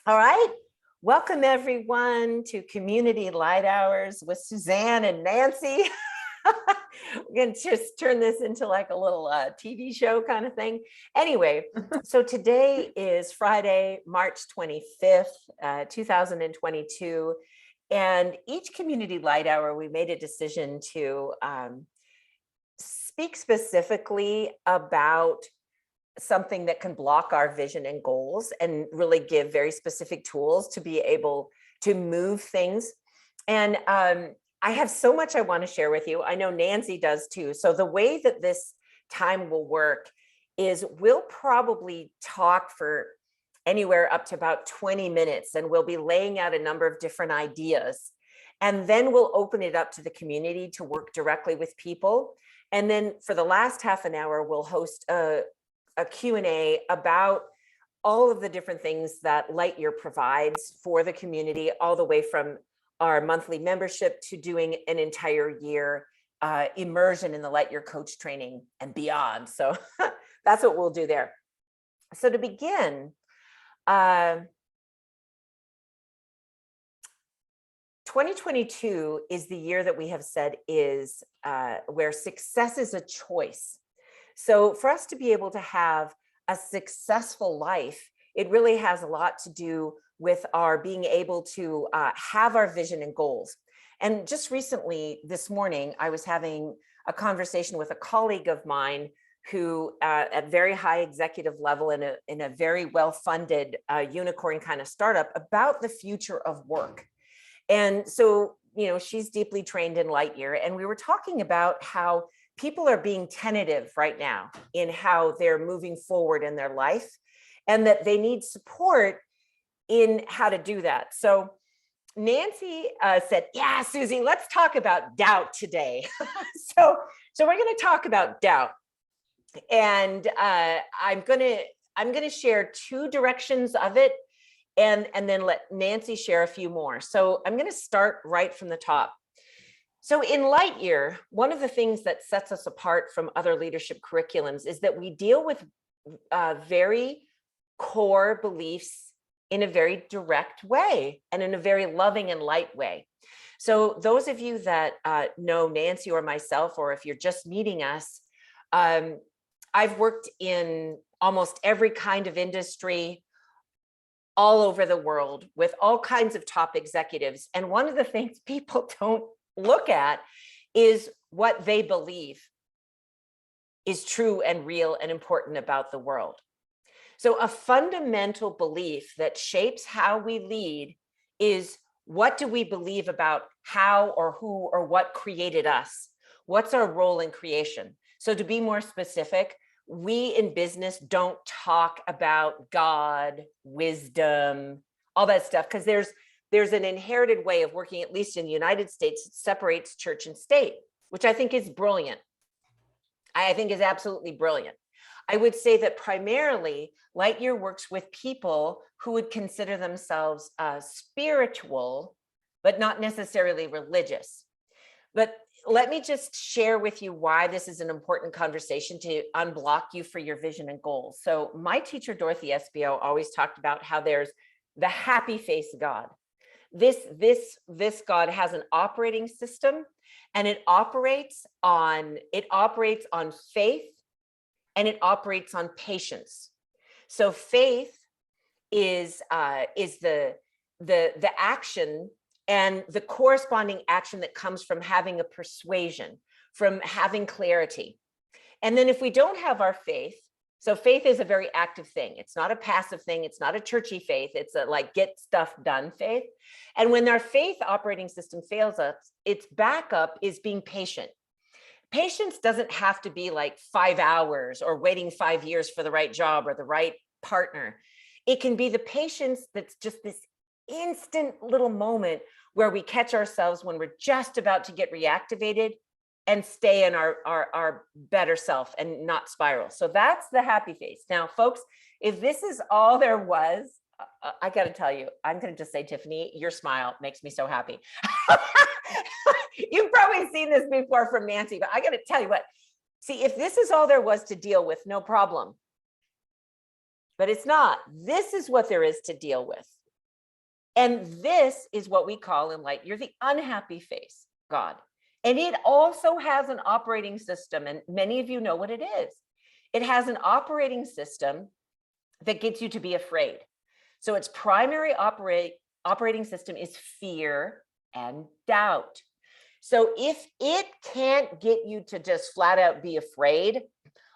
All right. Welcome everyone to Community Lighthours with Susanne and Nancy. We're going to just turn this into like a little TV show kind of thing. Anyway, so today is Friday, March 25th, 2022. And each Community Light Hour, we made a decision to speak specifically about something that can block our vision and goals and really give very specific tools to be able to move things. And I have so much I want to share with you. I know Nancy does too. So the way that this time will work is we'll probably talk for anywhere up to about 20 minutes, and we'll be laying out a number of different ideas. And then we'll open it up to the community to work directly with people. And then for the last half an hour, we'll host a Q&A about all of the different things that Lightyear provides for the community, all the way from our monthly membership to doing an entire year immersion in the Lightyear Coach Training and beyond. So that's what we'll do there. So to begin, 2022 is the year that we have said is where success is a choice. So for us to be able to have a successful life, it really has a lot to do with our being able to have our vision and goals. And just recently, this morning, I was having a conversation with a colleague of mine who at very high executive level in a very well-funded unicorn kind of startup about the future of work. And so, you know, she's deeply trained in Lightyear, and we were talking about how people are being tentative right now in how they're moving forward in their life, and that they need support in how to do that. So Nancy said, yeah, Susie, let's talk about doubt today. so we're going to talk about doubt. And I'm going to share two directions of it, and then let Nancy share a few more. So I'm going to start right from the top. So in Lightyear, one of the things that sets us apart from other leadership curriculums is that we deal with very core beliefs in a very direct way and in a very loving and light way. So those of you that know Nancy or myself, or if you're just meeting us, I've worked in almost every kind of industry all over the world with all kinds of top executives. And one of the things people don't look at is what they believe is true and real and important about the world. So a fundamental belief that shapes how we lead is, what do we believe about how or who or what created us? What's our role in creation? So to be more specific, we in business don't talk about God, wisdom, all that stuff, because there's an inherited way of working, at least in the United States, that separates church and state, which I think is brilliant. I think is absolutely brilliant. I would say that primarily Lightyear works with people who would consider themselves spiritual, but not necessarily religious. But let me just share with you why this is an important conversation to unblock you for your vision and goals. So my teacher, Dorothy Espio, always talked about how there's the happy face God. This God has an operating system, and it operates on faith, and it operates on patience. So faith is the action and the corresponding action that comes from having a persuasion, from having clarity. And then if we don't have our faith, so faith is a very active thing. It's not a passive thing. It's not a churchy faith. It's a like get stuff done faith. And when our faith operating system fails us, its backup is being patient. Patience doesn't have to be like 5 hours or waiting 5 years for the right job or the right partner. It can be the patience that's just this instant little moment where we catch ourselves when we're just about to get reactivated and stay in our better self and not spiral. So that's the happy face. Now, folks, if this is all there was, I got to tell you, I'm going to just say, Tiffany, your smile makes me so happy. You've probably seen this before from Nancy, but I got to tell you what, see, if this is all there was to deal with, no problem. But it's not. This is what there is to deal with. And this is what we call in Lightyear the unhappy face, God. And it also has an operating system, and many of you know what it is. It has an operating system that gets you to be afraid. So its primary operating system is fear and doubt. So if it can't get you to just flat out be afraid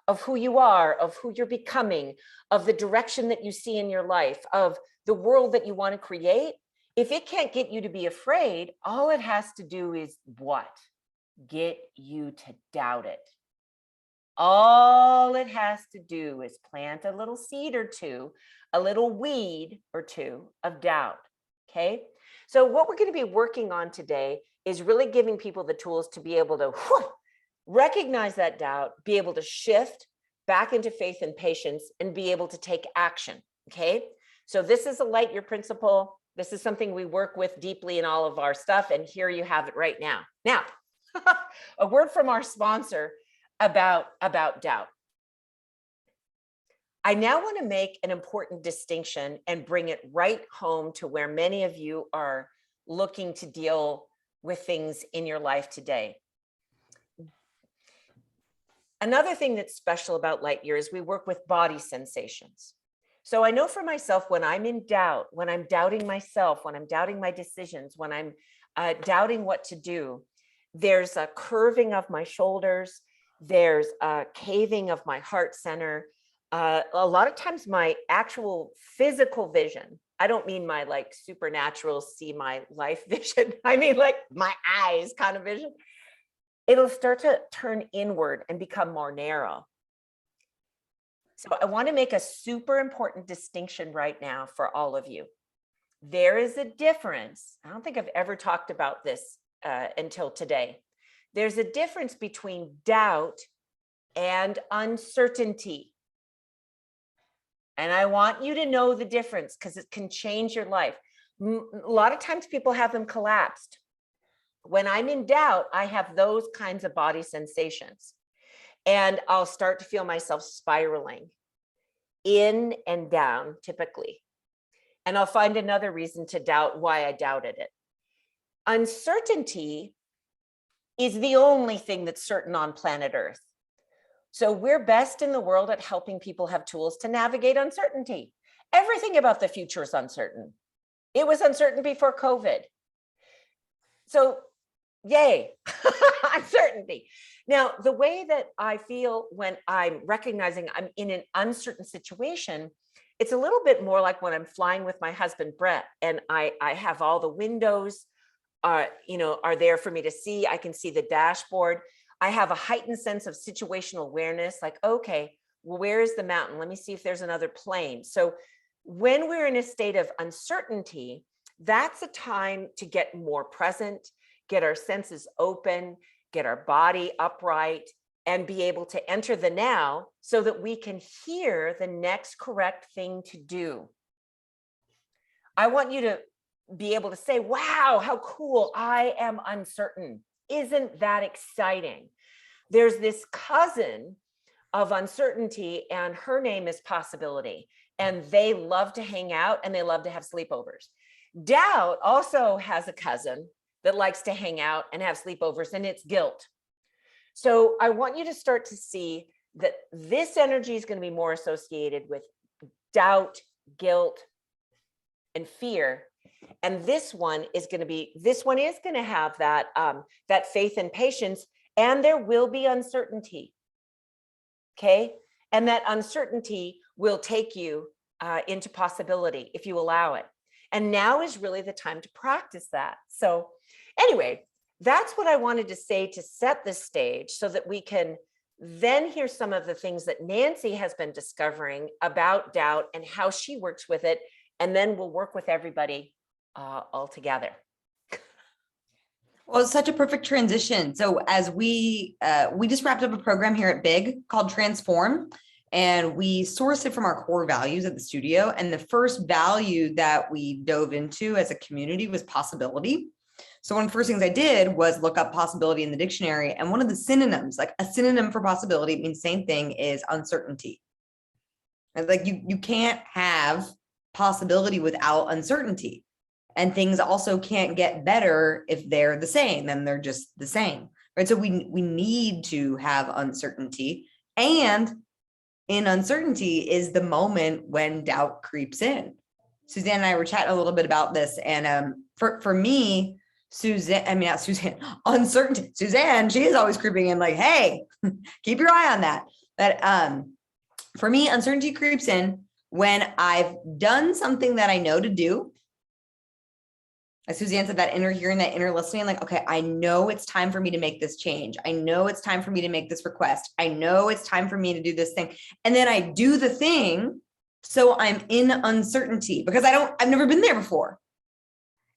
of who you are, of who you're becoming, of the direction that you see in your life, of the world that you want to create, if it can't get you to be afraid, all it has to do is what? Get you to doubt it. All it has to do is plant a little seed or two, a little weed or two of doubt. Okay. So what we're going to be working on today is really giving people the tools to be able to recognize that doubt, be able to shift back into faith and patience, and be able to take action. Okay. So this is a Lightyear principle. This is something we work with deeply in all of our stuff. And here you have it right now. Now, a word from our sponsor about doubt. I now want to make an important distinction and bring it right home to where many of you are looking to deal with things in your life today. Another thing that's special about Lightyear is we work with body sensations. So I know for myself, when I'm in doubt, when I'm doubting myself, when I'm doubting my decisions, when I'm doubting what to do, there's a curving of my shoulders, there's a caving of my heart center. A lot of times my actual physical vision, I don't mean my like supernatural see my life vision, I mean like my eyes kind of vision. It'll start to turn inward and become more narrow. So I want to make a super important distinction right now for all of you. There is a difference. I don't think I've ever talked about this until today. There's a difference between doubt and uncertainty. And I want you to know the difference because it can change your life. A lot of times people have them collapsed. When I'm in doubt, I have those kinds of body sensations. And I'll start to feel myself spiraling in and down, typically. And I'll find another reason to doubt why I doubted it. Uncertainty is the only thing that's certain on planet Earth. So we're best in the world at helping people have tools to navigate uncertainty. Everything about the future is uncertain. It was uncertain before COVID. So yay, uncertainty. Now, the way that I feel when I'm recognizing I'm in an uncertain situation, it's a little bit more like when I'm flying with my husband, Brett, and I have all the windows are there for me to see. I can see the dashboard. I have a heightened sense of situational awareness, like, okay, well, where is the mountain? Let me see if there's another plane. So when we're in a state of uncertainty, that's a time to get more present, get our senses open, get our body upright, and be able to enter the now so that we can hear the next correct thing to do. I want you to be able to say, wow, how cool, I am uncertain. Isn't that exciting? There's this cousin of uncertainty, and her name is possibility. And they love to hang out and they love to have sleepovers. Doubt also has a cousin that likes to hang out and have sleepovers, and it's guilt. So I want you to start to see that this energy is going to be more associated with doubt, guilt, and fear. And this one is going to have that, that faith and patience, and there will be uncertainty. Okay. And that uncertainty will take you into possibility if you allow it. And now is really the time to practice that. So anyway, that's what I wanted to say to set the stage so that we can then hear some of the things that Nancy has been discovering about doubt and how she works with it. And then we'll work with everybody all together. Well, it's such a perfect transition. So as we just wrapped up a program here at Big called Transform, and we sourced it from our core values at the studio. And the first value that we dove into as a community was possibility. So one of the first things I did was look up possibility in the dictionary. And one of the synonyms, like a synonym for possibility means same thing, is uncertainty. And like you can't have possibility without uncertainty. And things also can't get better if they're the same, and they're just the same, right? So we need to have uncertainty, and in uncertainty is the moment when doubt creeps in. Susanne and I were chatting a little bit about this, and for me, uncertainty. Susanne, she is always creeping in like, hey, keep your eye on that. But for me, uncertainty creeps in when I've done something that I know to do. As Susanne said, that inner hearing, that inner listening, like, okay, I know it's time for me to make this change. I know it's time for me to make this request. I know it's time for me to do this thing. And then I do the thing. So I'm in uncertainty because I've never been there before.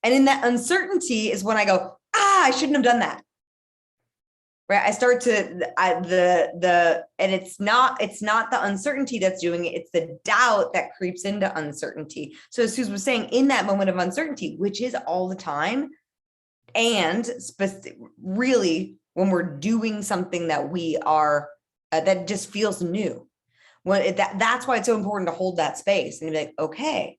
And in that uncertainty is when I go, I shouldn't have done that. Right. I start to and it's not the uncertainty that's doing it. It's the doubt that creeps into uncertainty. So as Susan was saying, in that moment of uncertainty, which is all the time, and really when we're doing something that we are, that just feels new. That's why it's so important to hold that space and be like, okay,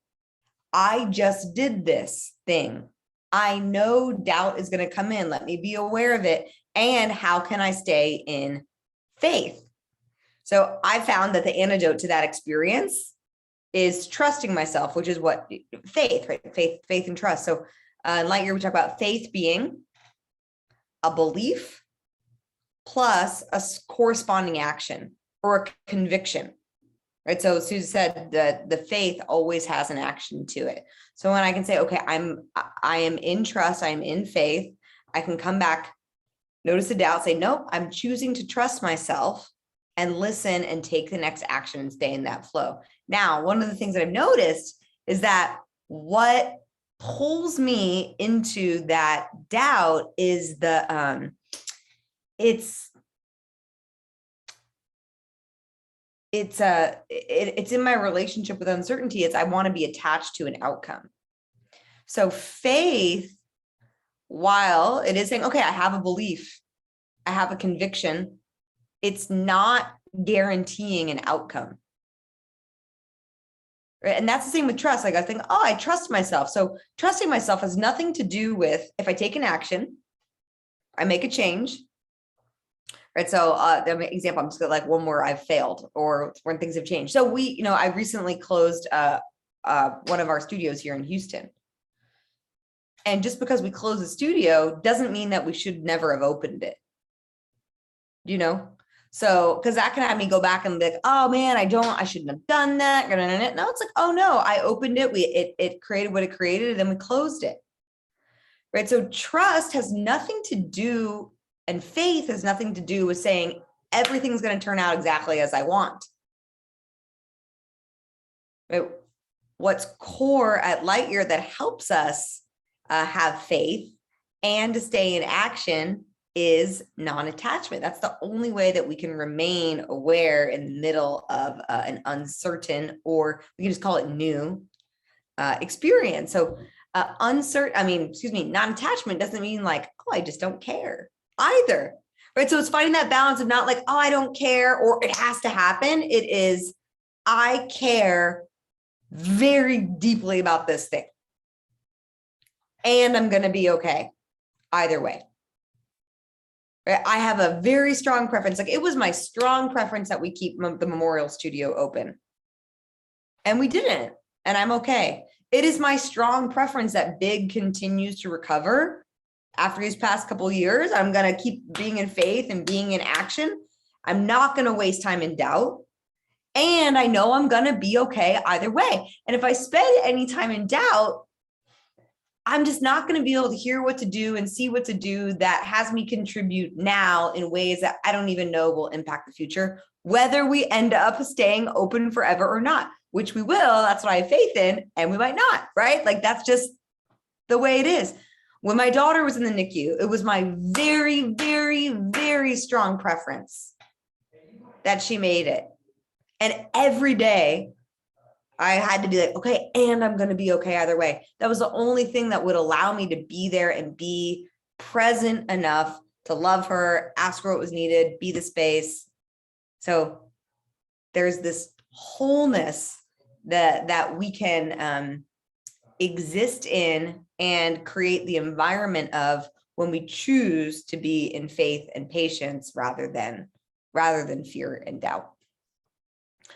I just did this thing. I know doubt is going to come in. Let me be aware of it. And how can I stay in faith? So I found that the antidote to that experience is trusting myself, which is what faith, right? Faith and trust. So in Lightyear, we talk about faith being a belief plus a corresponding action or a conviction, right? So Susan said that the faith always has an action to it. So when I can say, okay, I am in trust, I'm in faith, I can come back, notice the doubt, say, nope, I'm choosing to trust myself and listen and take the next action and stay in that flow. Now, one of the things that I've noticed is that what pulls me into that doubt is it's in my relationship with uncertainty. It's I want to be attached to an outcome. So faith, while it is saying, okay, I have a belief, I have a conviction, it's not guaranteeing an outcome. Right? And that's the same with trust. Like I think, oh, I trust myself. So trusting myself has nothing to do with if I take an action, I make a change. Right. So the example, I'm just gonna like one where I've failed or when things have changed. So I recently closed one of our studios here in Houston. And just because we closed the studio doesn't mean that we should never have opened it. So because that can have me go back and be like, oh man, I shouldn't have done that. No, it's like, oh no, I opened it. It created what it created, and then we closed it. Right. So trust has nothing to do, and faith has nothing to do with saying everything's going to turn out exactly as I want. Right? What's core at Lightyear that helps us have faith and to stay in action is non-attachment. That's the only way that we can remain aware in the middle of an uncertain, or we can just call it new experience. So non-attachment doesn't mean like, oh, I just don't care either. Right. So it's finding that balance of not like, oh, I don't care, or it has to happen. It is, I care very deeply about this thing. And I'm going to be okay either way. Right? I have a very strong preference. Like it was my strong preference that we keep the Memorial Studio open. And we didn't. And I'm okay. It is my strong preference that Big continues to recover after these past couple of years. I'm going to keep being in faith and being in action. I'm not going to waste time in doubt. And I know I'm going to be okay either way. And if I spend any time in doubt, I'm just not going to be able to hear what to do and see what to do that has me contribute now in ways that I don't even know will impact the future, whether we end up staying open forever or not, which we will. That's what I have faith in, and we might not, right? Like that's just the way it is. When my daughter was in the NICU, it was my very, very, very strong preference that she made it. And every day I had to be like, okay, and I'm going to be okay either way. That was the only thing that would allow me to be there and be present enough to love her, ask her what was needed, be the space. So there's this wholeness that we can exist in and create the environment of when we choose to be in faith and patience rather than fear and doubt.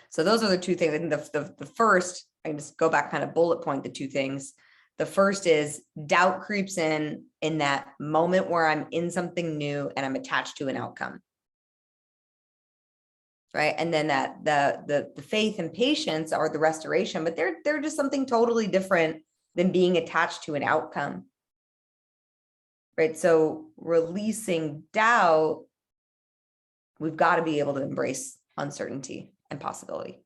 So those are the two things. And the first, I can just go back, kind of bullet point the two things. The first is doubt creeps in that moment where I'm in something new and I'm attached to an outcome. Right. And then that the faith and patience are the restoration, but they're just something totally different than being attached to an outcome. Right. So releasing doubt, we've got to be able to embrace uncertainty and possibility.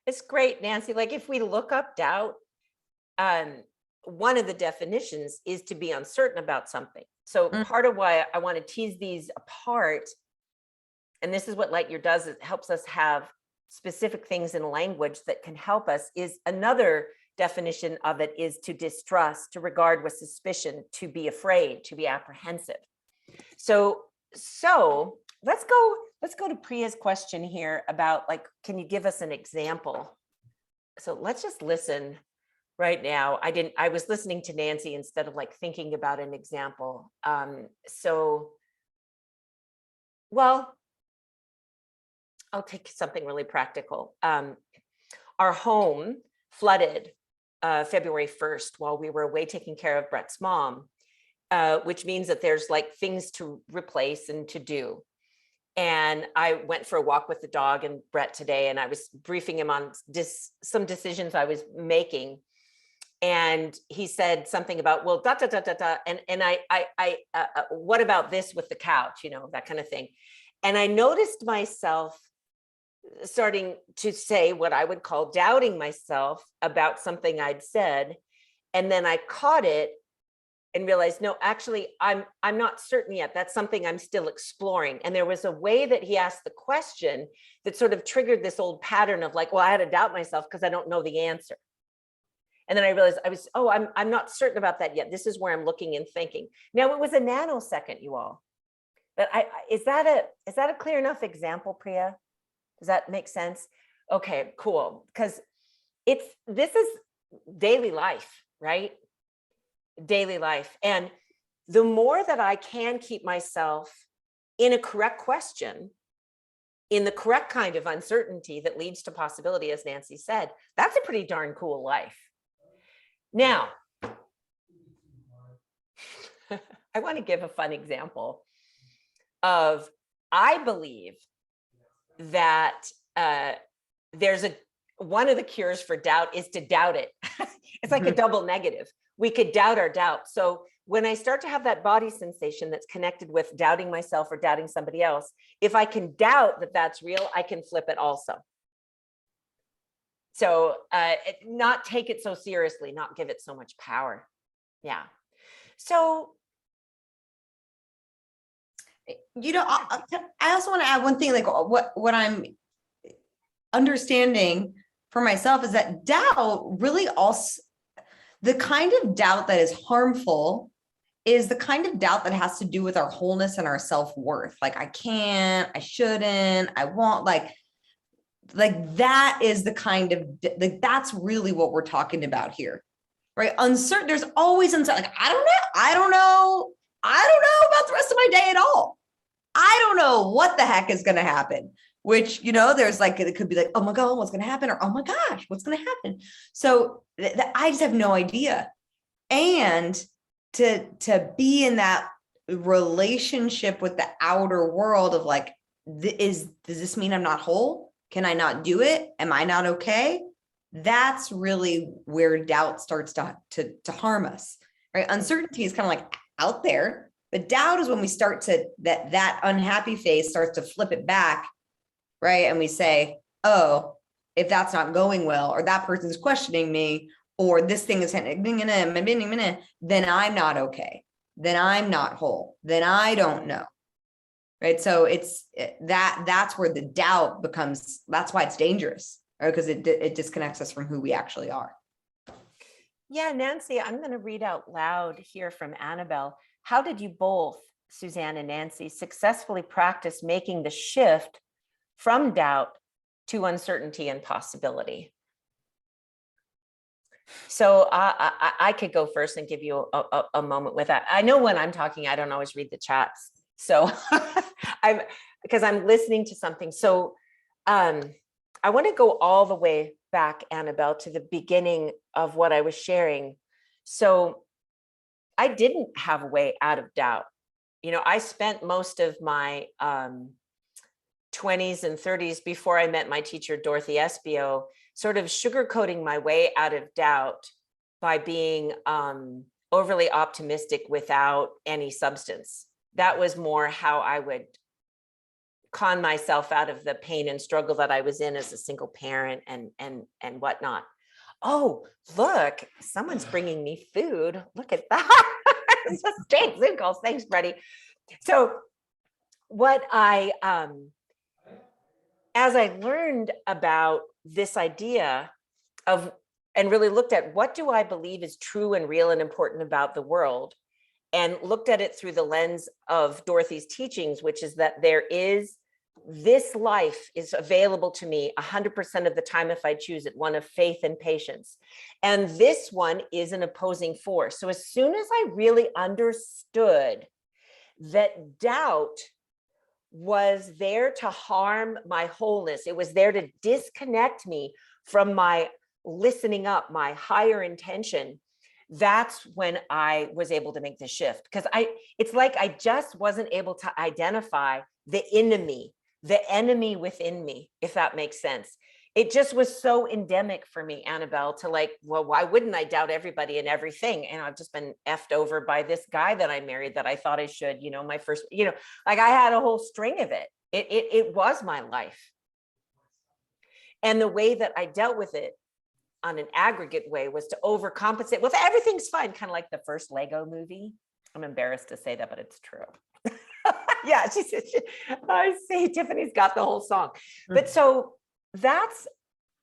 It's great, Nancy. Like if we look up doubt, one of the definitions is to be uncertain about something. So part of why I want to tease these apart, and this is what Lightyear does, it helps us have specific things in language that can help us, is another definition of it is to distrust, to regard with suspicion, to be afraid, to be apprehensive. So let's go to Priya's question here about, like, can you give us an example? So let's just listen right now. I was listening to Nancy instead of like thinking about an example. Well, I'll take something really practical. Our home flooded February 1st while we were away taking care of Brett's mom, which means that there's like things to replace and to do. And I went for a walk with the dog and Brett today, and I was briefing him on some decisions I was making. And he said something about, well, da, da, da, da, da. And what about this with the couch, you know, that kind of thing. And I noticed myself starting to say what I would call doubting myself about something I'd said. And then I caught it and realized, no, actually, I'm not certain yet. That's something I'm still exploring. And there was a way that he asked the question that sort of triggered this old pattern of like, well, I had to doubt myself because I don't know the answer. And then I realized I'm not certain about that yet. This is where I'm looking and thinking. Now it was a nanosecond, you all. But is that a clear enough example, Priya? Does that make sense? Okay, cool. Because this is daily life, right? Daily life. And the more that I can keep myself in a correct question, in the correct kind of uncertainty that leads to possibility, as Nancy said, that's a pretty darn cool life. Now, I want to give a fun example of, I believe that one of the cures for doubt is to doubt it. It's like a double negative. We could doubt our doubt. So when I start to have that body sensation that's connected with doubting myself or doubting somebody else, if I can doubt that that's real, I can flip it also. So not take it so seriously, not give it so much power. Yeah. So, you know, I also want to add one thing, like what I'm understanding for myself is that doubt really also, the kind of doubt that is harmful is the kind of doubt that has to do with our wholeness and our self-worth. Like, I can't, I shouldn't, I won't, like that is the kind of, like, that's really what we're talking about here, right? Uncertain, there's always uncertain, like, I don't know about the rest of my day at all. I don't know what the heck is going to happen, which, you know, there's like, it could be like, oh my God, what's going to happen? Or, oh my gosh, what's going to happen? So I just have no idea. And to be in that relationship with the outer world of like, does this mean I'm not whole? Can I not do it? Am I not okay? That's really where doubt starts to harm us, right? Uncertainty is kind of like out there, but doubt is when we start to, that unhappy face starts to flip it back, right? And we say, oh, if that's not going well, or that person's questioning me, or this thing is happening, then I'm not okay. Then I'm not whole. Then I don't know. Right. So it's that's where the doubt becomes, that's why it's dangerous, right? Because it disconnects us from who we actually are. Yeah, Nancy, I'm going to read out loud here from Annabelle. How did you both, Susanne and Nancy, successfully practice making the shift from doubt to uncertainty and possibility? So I could go first and give you a moment with that. I know when I'm talking, I don't always read the chats. So because I'm listening to something. So I want to go all the way back, Annabelle, to the beginning of what I was sharing. So I didn't have a way out of doubt. I spent most of my 20s and 30s before I met my teacher, Dorothy Espio, sort of sugarcoating my way out of doubt by being overly optimistic without any substance. That was more how I would con myself out of the pain and struggle that I was in as a single parent and whatnot. Oh, look, someone's bringing me food. Look at that. It's just straight Zoom calls. Thanks, Freddie. So what as I learned about this idea of, and really looked at what do I believe is true and real and important about the world, and looked at it through the lens of Dorothy's teachings, which is that this life is available to me 100% of the time if I choose it, one of faith and patience. And this one is an opposing force. So as soon as I really understood that doubt was there to harm my wholeness, it was there to disconnect me from my listening up, my higher intention, that's when I was able to make the shift. Because it's like I just wasn't able to identify the enemy within me, if that makes sense. It just was so endemic for me, Annabelle, to like, well, why wouldn't I doubt everybody and everything? And I've just been effed over by this guy that I married that I thought I should, my first, like I had a whole string of it. It was my life. And the way that I dealt with it on an aggregate way was to overcompensate. Well, everything's fine, kind of like the first Lego movie. I'm embarrassed to say that, but it's true. Yeah, she said, I see Tiffany's got the whole song. But so that's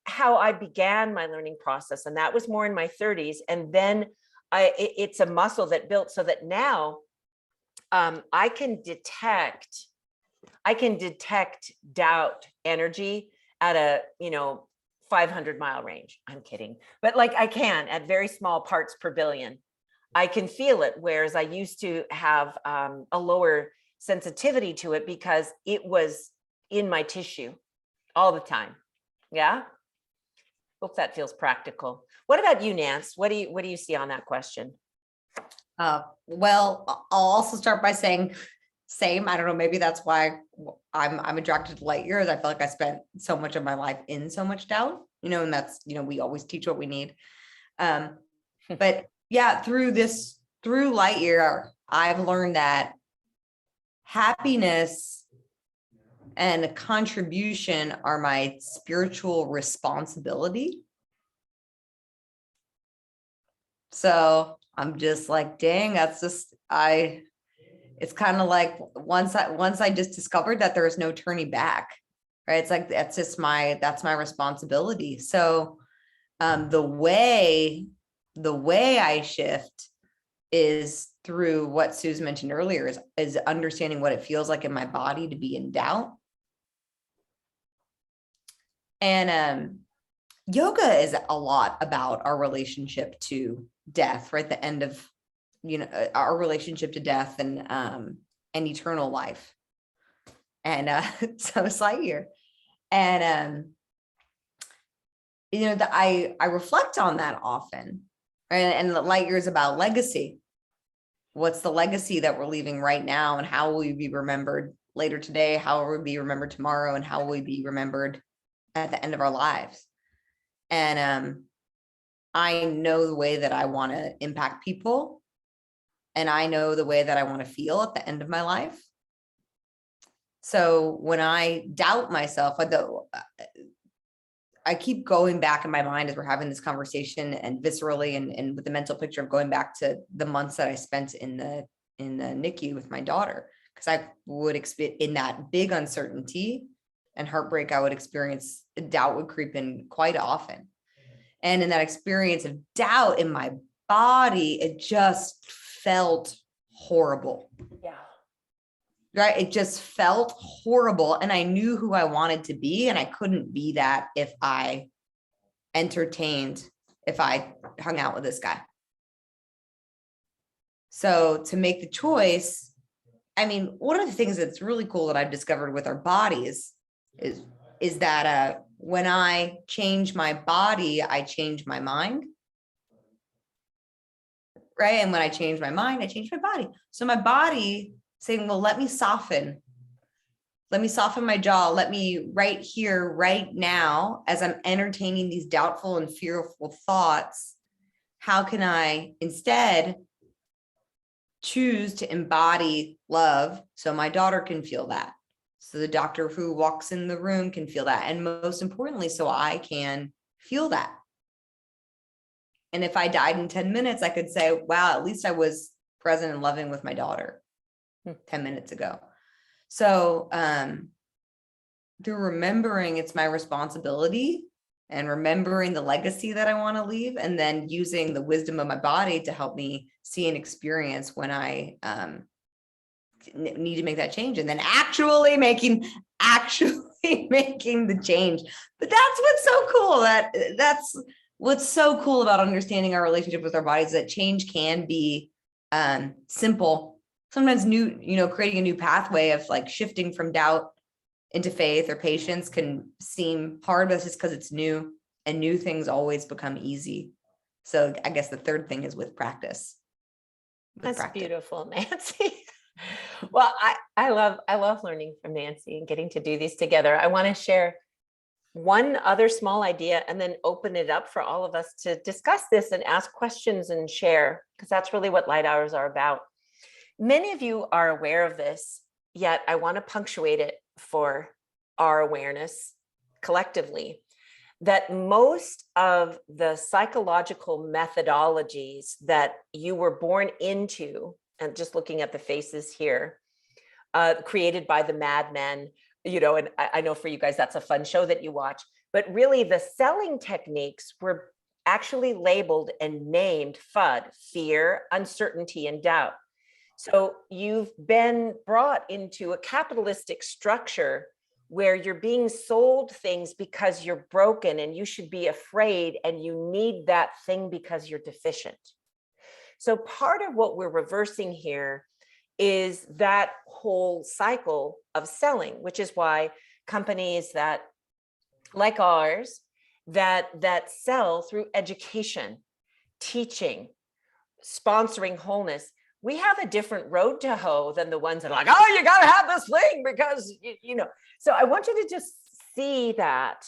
how I began my learning process. And that was more in my 30s. And then it's a muscle that built so that now I can detect doubt energy at a, 500-mile range. I'm kidding. But like I can at very small parts per billion. I can feel it. Whereas I used to have a lower sensitivity to it because it was in my tissue all the time. Yeah. Hope that feels practical. What about you, Nance? What do you see on that question? Well, I'll also start by saying same. I don't know. Maybe that's why I'm attracted to Lightyear. I feel like I spent so much of my life in so much doubt, and that's, we always teach what we need. But yeah, through Lightyear, I've learned that happiness and contribution are my spiritual responsibility. So I'm just like, dang, that's just, it's kind of like once I just discovered that there is no turning back, right? It's like, that's my responsibility. So the way I shift is through what Suze mentioned earlier, is understanding what it feels like in my body to be in doubt. And yoga is a lot about our relationship to death, right? The end of, our relationship to death and eternal life. And so it's Lightyear. And I reflect on that often. And Lightyear is about legacy. What's the legacy that we're leaving right now, and how will we be remembered later today? How will we be remembered tomorrow? And how will we be remembered at the end of our lives? And I know the way that I want to impact people, and I know the way that I want to feel at the end of my life. So when I doubt myself, I keep going back in my mind as we're having this conversation, and viscerally and with the mental picture of going back to the months that I spent in the NICU with my daughter, because I would experience in that big uncertainty and heartbreak, I would experience doubt would creep in quite often. And in that experience of doubt in my body, it just felt horrible. Yeah. Right. It just felt horrible. And I knew who I wanted to be, and I couldn't be that if I entertained if I hung out with this guy. So to make the choice, I mean, one of the things that's really cool that I've discovered with our bodies is that when I change my body, I change my mind. Right. And when I change my mind, I change my body. So my body saying, well, let me soften my jaw. Let me right here, right now, as I'm entertaining these doubtful and fearful thoughts, how can I instead choose to embody love so my daughter can feel that? So the doctor who walks in the room can feel that. And most importantly, so I can feel that. And if I died in 10 minutes, I could say, wow, at least I was present and loving with my daughter 10 minutes ago. So through remembering it's my responsibility and remembering the legacy that I want to leave, and then using the wisdom of my body to help me see and experience when I need to make that change, and then actually making the change. But that's what's so cool. That's what's so cool about understanding our relationship with our bodies, that change can be simple, sometimes new, creating a new pathway of like shifting from doubt into faith or patience can seem hard, but it's just because it's new, and new things always become easy. So I guess the third thing is with practice. That's beautiful, Nancy. Well, I love learning from Nancy and getting to do these together. I want to share one other small idea and then open it up for all of us to discuss this and ask questions and share, because that's really what Light Hours are about. Many of you are aware of this, yet I want to punctuate it for our awareness collectively, that most of the psychological methodologies that you were born into, and just looking at the faces here, created by the madmen, and I know for you guys, that's a fun show that you watch, but really the selling techniques were actually labeled and named FUD, fear, uncertainty, and doubt. So you've been brought into a capitalistic structure where you're being sold things because you're broken and you should be afraid and you need that thing because you're deficient. So part of what we're reversing here is that whole cycle of selling, which is why companies that like ours that sell through education, teaching, sponsoring wholeness, we have a different road to hoe than the ones that are like, oh, you got to have this thing because, So I want you to just see that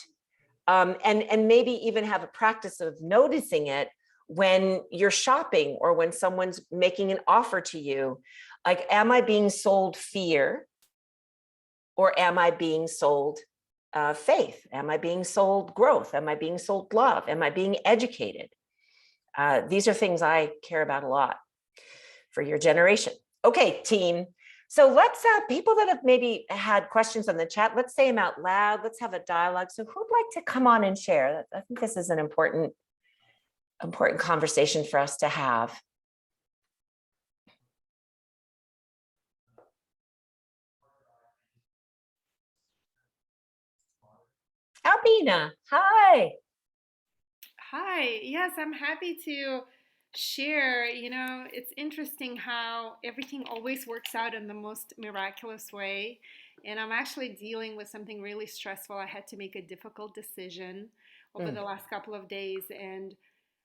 and maybe even have a practice of noticing it when you're shopping or when someone's making an offer to you. Like, am I being sold fear, or am I being sold faith? Am I being sold growth? Am I being sold love? Am I being educated? These are things I care about a lot for your generation. Okay, team. So let's have people that have maybe had questions on the chat, let's say them out loud. Let's have a dialogue. So who'd like to come on and share? I think this is an important conversation for us to have. Albina, hi. Hi, yes, I'm happy to share. It's interesting how everything always works out in the most miraculous way. And I'm actually dealing with something really stressful. I had to make a difficult decision over the last couple of days, and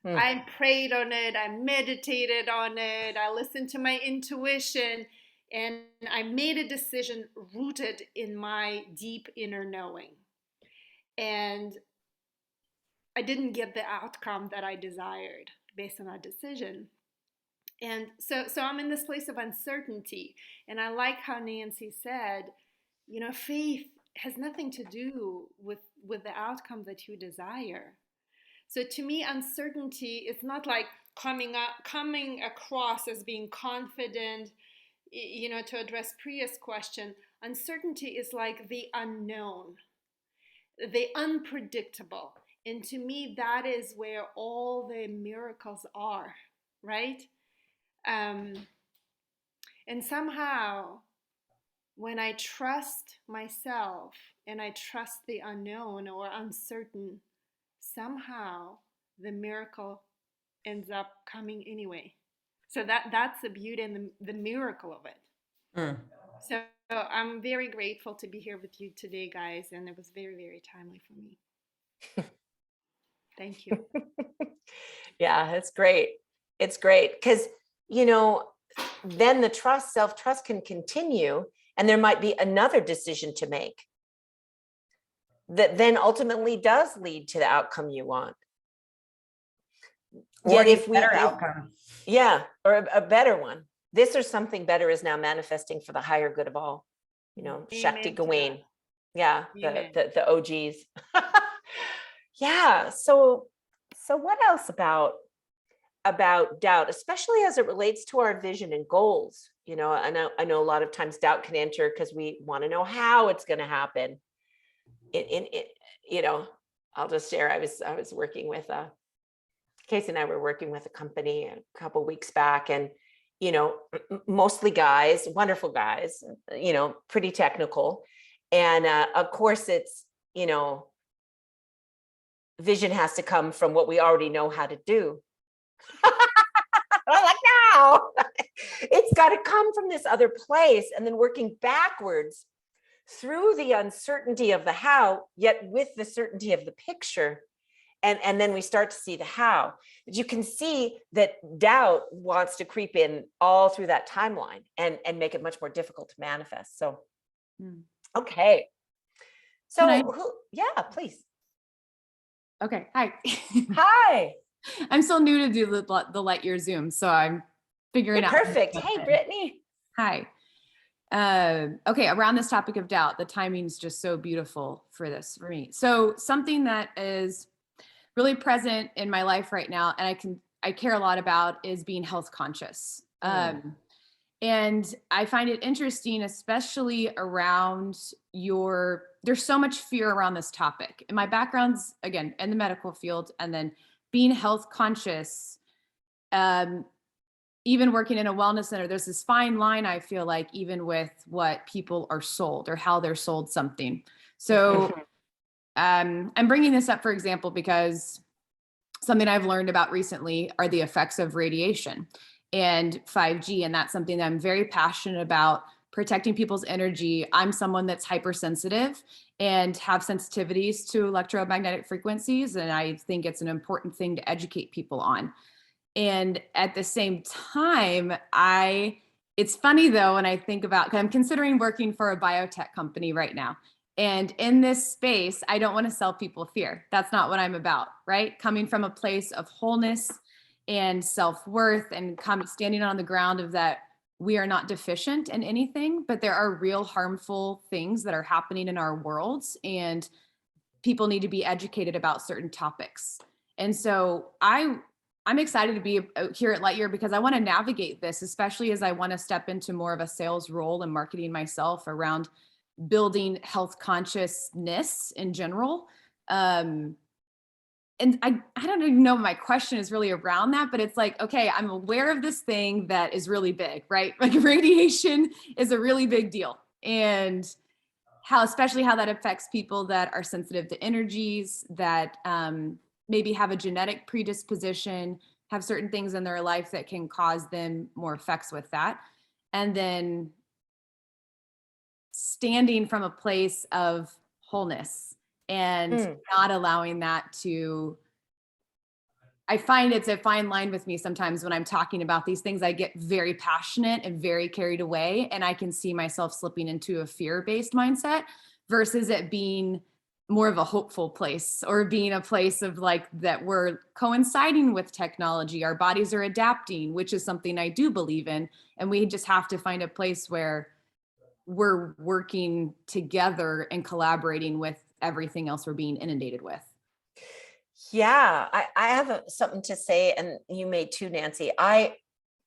I prayed on it, I meditated on it, I listened to my intuition, and I made a decision rooted in my deep inner knowing. And I didn't get the outcome that I desired based on that decision. And so I'm in this place of uncertainty. And I like how Nancy said, faith has nothing to do with the outcome that you desire. So to me, uncertainty is not like coming across as being confident, to address Priya's question. Uncertainty is like the unknown, the unpredictable. And to me, that is where all the miracles are, right? And somehow, when I trust myself and I trust the unknown or uncertain, somehow the miracle ends up coming anyway. So that's the beauty and the miracle of it. Mm. So I'm very grateful to be here with you today, guys, and it was very, very timely for me. Thank you. Yeah, it's great. It's great because, then the self-trust can continue, and there might be another decision to make that then ultimately does lead to the outcome you want. Or a better outcome. Yeah, or a better one. This or something better is now manifesting for the higher good of all. Shakti Gawain. Yeah, the OGs. Yeah. So what else about doubt, especially as it relates to our vision and goals? I know a lot of times doubt can enter because we want to know how it's going to happen. I'll just share. I was working with Casey and I were working with a company a couple weeks back, and mostly guys, wonderful guys, pretty technical, and of course it's vision has to come from what we already know how to do. I'm like, no, it's got to come from this other place, and then working backwards through the uncertainty of the how, yet with the certainty of the picture. And then we start to see the how. But you can see that doubt wants to creep in all through that timeline and make it much more difficult to manifest. So, okay. So, yeah, please. Okay. Hi. Hi. I'm still new to do the Lightyear Zoom, so I'm figuring out. Perfect. Hey, Brittany. Hi. Okay, around this topic of doubt, the timing's just so beautiful for me. So something that is really present in my life right now, and I care a lot about, is being health conscious. And I find it interesting, especially around there's so much fear around this topic. And my background's, again, in the medical field, and then being health conscious, even working in a wellness center, there's this fine line, I feel like, even with what people are sold or how they're sold something. So I'm bringing this up, for example, because something I've learned about recently are the effects of radiation and 5G. And that's something that I'm very passionate about, protecting people's energy. I'm someone that's hypersensitive and have sensitivities to electromagnetic frequencies. And I think it's an important thing to educate people on. And at the same time, it's funny though, when I think about, because I'm considering working for a biotech company right now. And in this space, I don't want to sell people fear. That's not what I'm about, right? Coming from a place of wholeness and self-worth, and standing on the ground of that we are not deficient in anything, but there are real harmful things that are happening in our worlds, and people need to be educated about certain topics. And so I'm excited to be here at Lightyear because I want to navigate this, especially as I want to step into more of a sales role and marketing myself around building health consciousness in general. And I don't even know if my question is really around that, but it's like, okay, I'm aware of this thing that is really big, right? Like radiation is a really big deal. And especially how that affects people that are sensitive to energies, that maybe have a genetic predisposition, have certain things in their life that can cause them more effects with that. And then standing from a place of wholeness and not allowing that to, I find it's a fine line with me sometimes when I'm talking about these things. I get very passionate and very carried away, and I can see myself slipping into a fear-based mindset versus it being more of a hopeful place, or being a place of like that we're coinciding with technology. Our bodies are adapting, which is something I do believe in. And we just have to find a place where we're working together and collaborating with everything else we're being inundated with. Yeah, I have something to say, and you may too, Nancy. I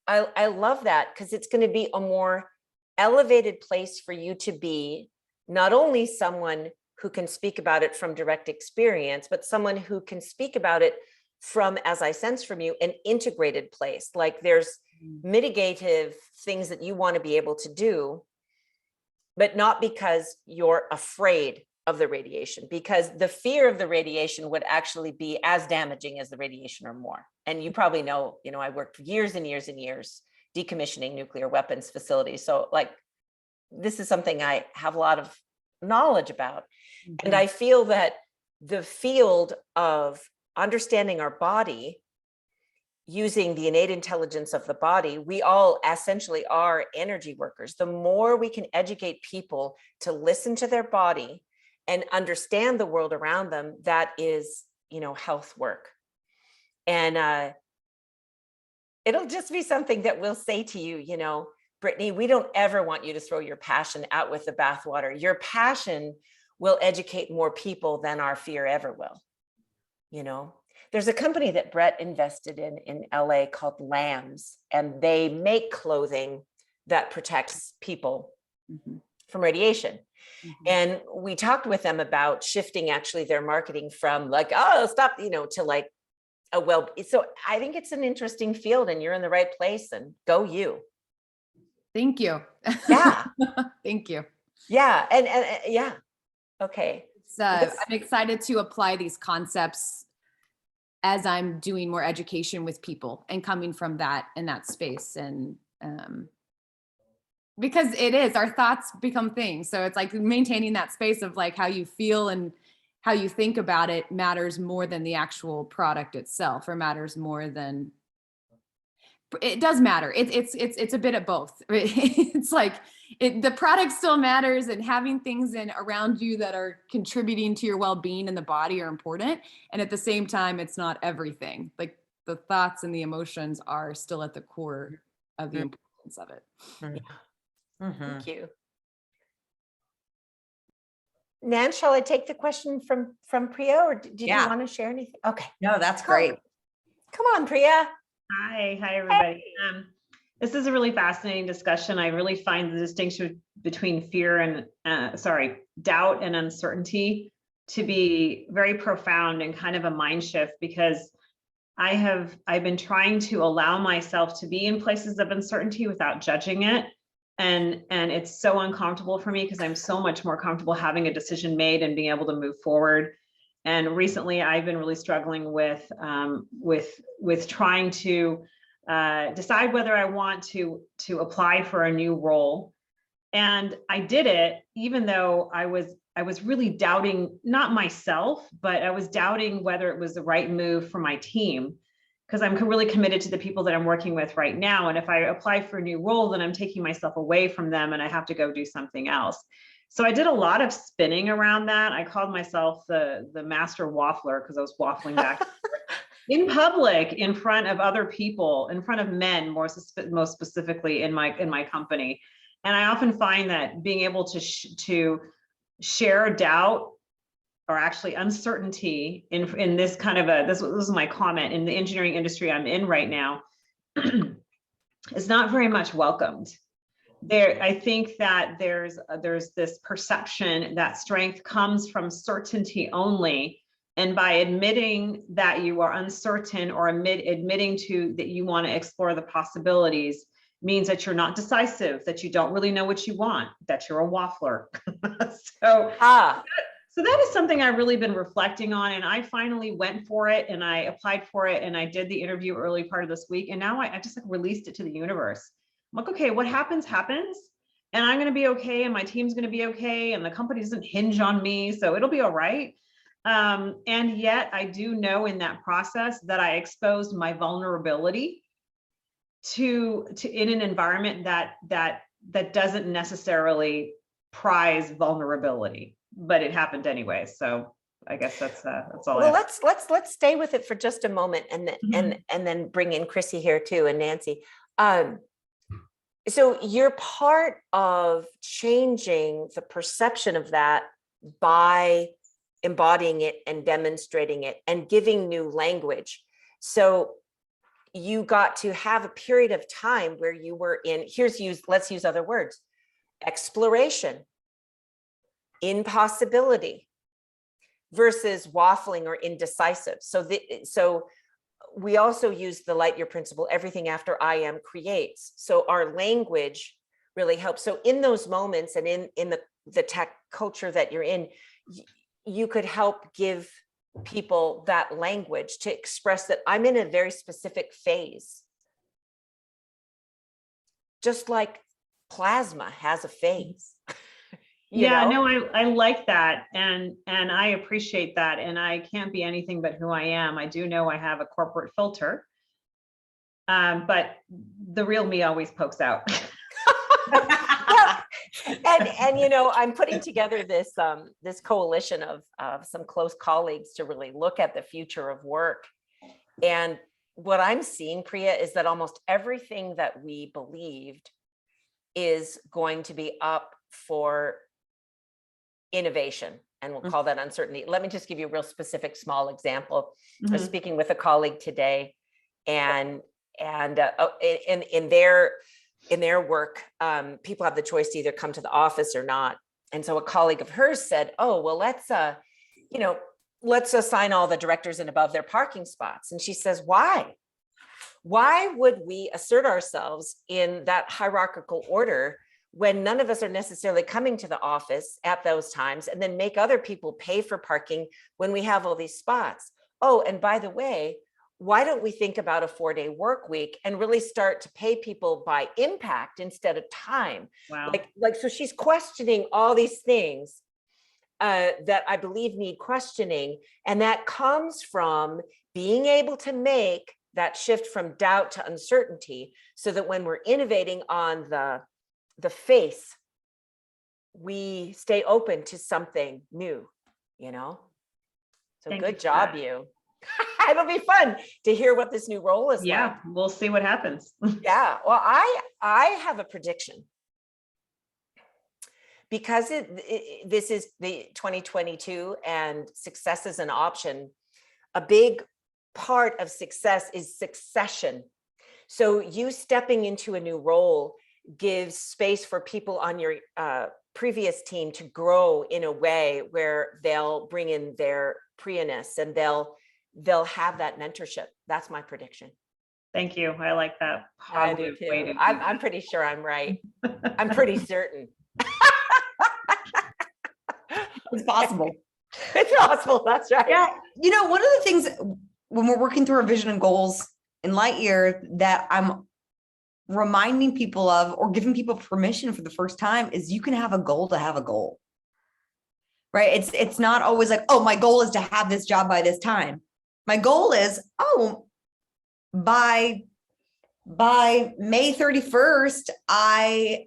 love that, because it's going to be a more elevated place for you to be, not only someone who can speak about it from direct experience, but someone who can speak about it from, as I sense from you, an integrated place. Like there's mitigative things that you want to be able to do, but not because you're afraid of the radiation, because the fear of the radiation would actually be as damaging as the radiation or more. And you probably know, I worked for years and years and years decommissioning nuclear weapons facilities. So like, this is something I have a lot of knowledge about. Mm-hmm. And I feel that the field of understanding our body, using the innate intelligence of the body, we all essentially are energy workers. The more we can educate people to listen to their body and understand the world around them, that is, health work. And it'll just be something that we'll say to you, Brittany, we don't ever want you to throw your passion out with the bathwater. Your passion will educate more people than our fear ever will. There's a company that Brett invested in LA called Lambs, and they make clothing that protects people from radiation. And we talked with them about shifting actually their marketing from like, oh, stop, to like so I think it's an interesting field, and you're in the right place, and go you. Thank you. Yeah. Thank you. Yeah. And yeah. Okay. I'm excited to apply these concepts as I'm doing more education with people and coming from that in that space. And because it is, our thoughts become things. So it's like maintaining that space of like how you feel and how you think about it matters more than the actual product itself, or matters more than, it does matter. It's a bit of both. It's like the product still matters, and having things around you that are contributing to your well-being and the body are important. And at the same time, it's not everything. Like the thoughts and the emotions are still at the core of the importance of it. Thank you. Nan, shall I take the question from Priya, or did you want to share anything? Okay. No, that's great. Come on, Priya. Hi everybody. This is a really fascinating discussion. I really find the distinction between fear and doubt and uncertainty to be very profound and kind of a mind shift, because I've been trying to allow myself to be in places of uncertainty without judging it. And it's so uncomfortable for me, because I'm so much more comfortable having a decision made and being able to move forward. And recently I've been really struggling with trying to decide whether I want to apply for a new role. And I did it, even though I was really doubting, not myself, but I was doubting whether it was the right move for my team, because I'm really committed to the people that I'm working with right now. And if I apply for a new role, then I'm taking myself away from them and I have to go do something else. So I did a lot of spinning around that. I called myself the master waffler, because I was waffling back in public, in front of other people, in front of men, most specifically in my company. And I often find that being able to share doubt, or actually uncertainty in this kind of this is my comment, in the engineering industry I'm in right now, is not very much welcomed. I think that there's this perception that strength comes from certainty only. And by admitting that you are uncertain, or admitting that you want to explore the possibilities, means that you're not decisive, that you don't really know what you want, that you're a waffler. So that is something I've really been reflecting on. And I finally went for it, and I applied for it, and I did the interview early part of this week. And now I just like released it to the universe. I'm like, okay, what happens, happens. And I'm going to be okay. And my team's going to be okay. And the company doesn't hinge on me. So it'll be all right. And yet I do know in that process that I exposed my vulnerability to in an environment that doesn't necessarily prize vulnerability, but it happened anyway. So I guess that's all. Well, let's stay with it for just a moment, and then and then bring in Chrissy here too, and Nancy. So you're part of changing the perception of that by embodying it and demonstrating it and giving new language. So you got to have a period of time where you were in, let's use other words, exploration, impossibility, versus waffling or indecisive. So we also use the Lightyear principle, everything after I am creates. So our language really helps. So in those moments, and in the the tech culture that you're in, you could help give people that language to express that I'm in a very specific phase. Just like plasma has a phase. Yeah, no, I like that. And I appreciate that. And I can't be anything but who I am. I do know I have a corporate filter. But the real me always pokes out. and you know, I'm putting together this this coalition of some close colleagues to really look at the future of work. And what I'm seeing, Priya, is that almost everything that we believed is going to be up for innovation, and we'll call that uncertainty. Let me just give you a real specific small example. I was speaking with a colleague today, and in their work, people have the choice to either come to the office or not. And so a colleague of hers said, oh, well, let's assign all the directors and above their parking spots. And she says, why would we assert ourselves in that hierarchical order when none of us are necessarily coming to the office at those times, and then make other people pay for parking when we have all these spots? Oh, and by the way, why don't we think about a 4-day work week and really start to pay people by impact instead of time? Wow. Like, so she's questioning all these things that I believe need questioning. And that comes from being able to make that shift from doubt to uncertainty, so that when we're innovating on the face, we stay open to something new, you know? So Thank good you job, you. It'll be fun to hear what this new role is Yeah, like. we'll see what happens. Yeah, well, I have a prediction. Because this is the 2022 and success is an option, a big part of success is succession. So you stepping into a new role gives space for people on your previous team to grow in a way where they'll bring in their Priya-ness, and they'll have that mentorship. That's my prediction. Thank you. I like that. I do too. I'm pretty sure I'm right. I'm pretty certain. It's possible. It's possible. That's right. Yeah. You know, one of the things when we're working through our vision and goals in Lightyear that I'm reminding people of, or giving people permission for the first time, is you can have a goal to have a goal, right? It's not always like, oh, my goal is to have this job by this time. My goal is, oh, by May 31st, I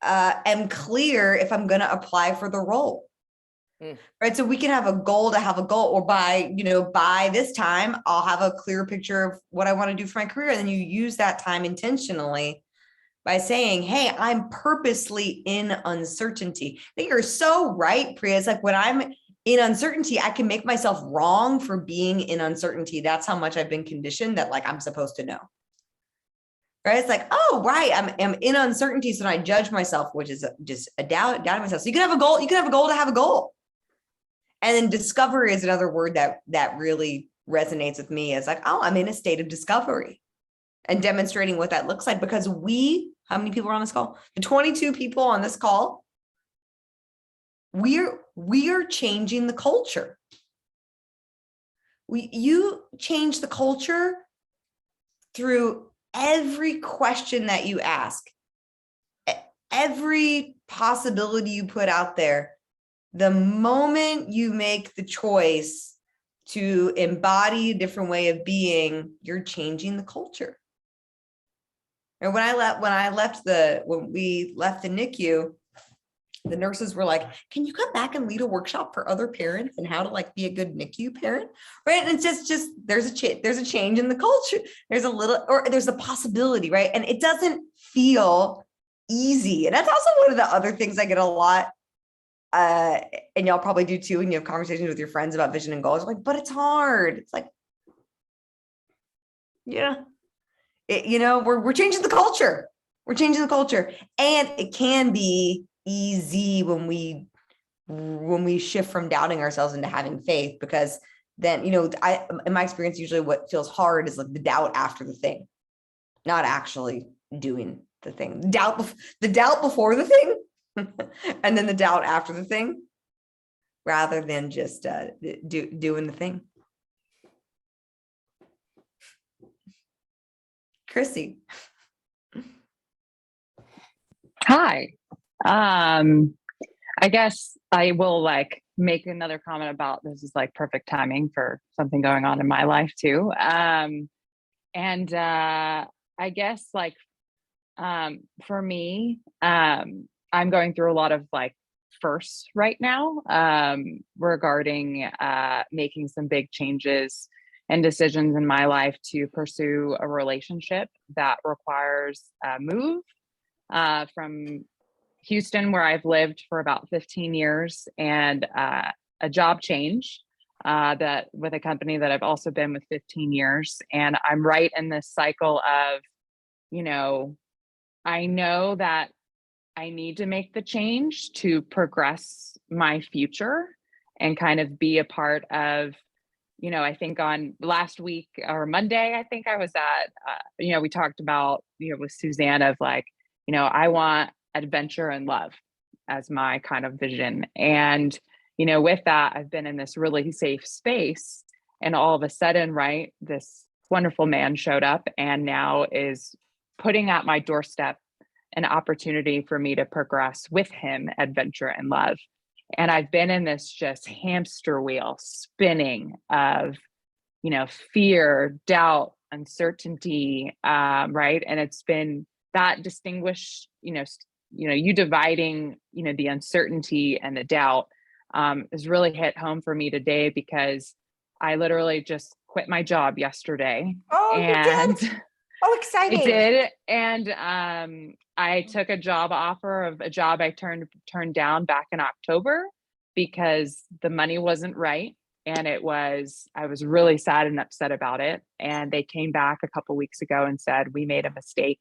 am clear if I'm going to apply for the role. Right. So we can have a goal to have a goal, or by this time, I'll have a clear picture of what I want to do for my career. And then you use that time intentionally by saying, hey, I'm purposely in uncertainty. I think you're so right, Priya. It's like when I'm in uncertainty, I can make myself wrong for being in uncertainty. That's how much I've been conditioned that like I'm supposed to know. Right. It's like, oh, right. I'm in uncertainty. So I judge myself, which is just a doubting myself. So you can have a goal. You can have a goal to have a goal. And then discovery is another word that really resonates with me. It's like, oh, I'm in a state of discovery, and demonstrating what that looks like, because how many people are on this call? The 22 people on this call, we are changing the culture. You change the culture through every question that you ask, every possibility you put out there. The moment you make the choice to embody a different way of being, you're changing the culture. And when we left the NICU, the nurses were like, can you come back and lead a workshop for other parents and how to like be a good NICU parent? Right. And it's just there's a change in the culture. There's a possibility, right? And it doesn't feel easy. And that's also one of the other things I get a lot. And y'all probably do too when you have conversations with your friends about vision and goals. Like, but it's hard. It's like, yeah, we're changing the culture. We're changing the culture, and it can be easy when we shift from doubting ourselves into having faith, because then, in my experience, usually what feels hard is like the doubt after the thing, not actually doing the thing. The doubt before the thing. And then the doubt after the thing, rather than just doing the thing. Chrissy. Hi. I guess I will like make another comment about this is like perfect timing for something going on in my life too. I guess like for me, I'm going through a lot of like firsts right now regarding making some big changes and decisions in my life to pursue a relationship that requires a move from Houston, where I've lived for about 15 years, and a job change that with a company that I've also been with 15 years. And I'm right in this cycle of, you know, I know that I need to make the change to progress my future and kind of be a part of, you know, I think on last week or Monday, I think I was at, you know, we talked about, you know, with Susanne of like, you know, I want adventure and love as my kind of vision. And, you know, with that, I've been in this really safe space. And all of a sudden, right, this wonderful man showed up and now is putting at my doorstep an opportunity for me to progress with him, adventure and love. And I've been in this just hamster wheel spinning of, you know, fear, doubt, uncertainty, right? And it's been that distinguish, you dividing, you know, the uncertainty and the doubt has really hit home for me today, because I literally just quit my job yesterday. Oh, and you did? Oh, exciting. I did. And I took a job offer of a job I turned down back in October because the money wasn't right. And I was really sad and upset about it. And they came back a couple weeks ago and said, we made a mistake.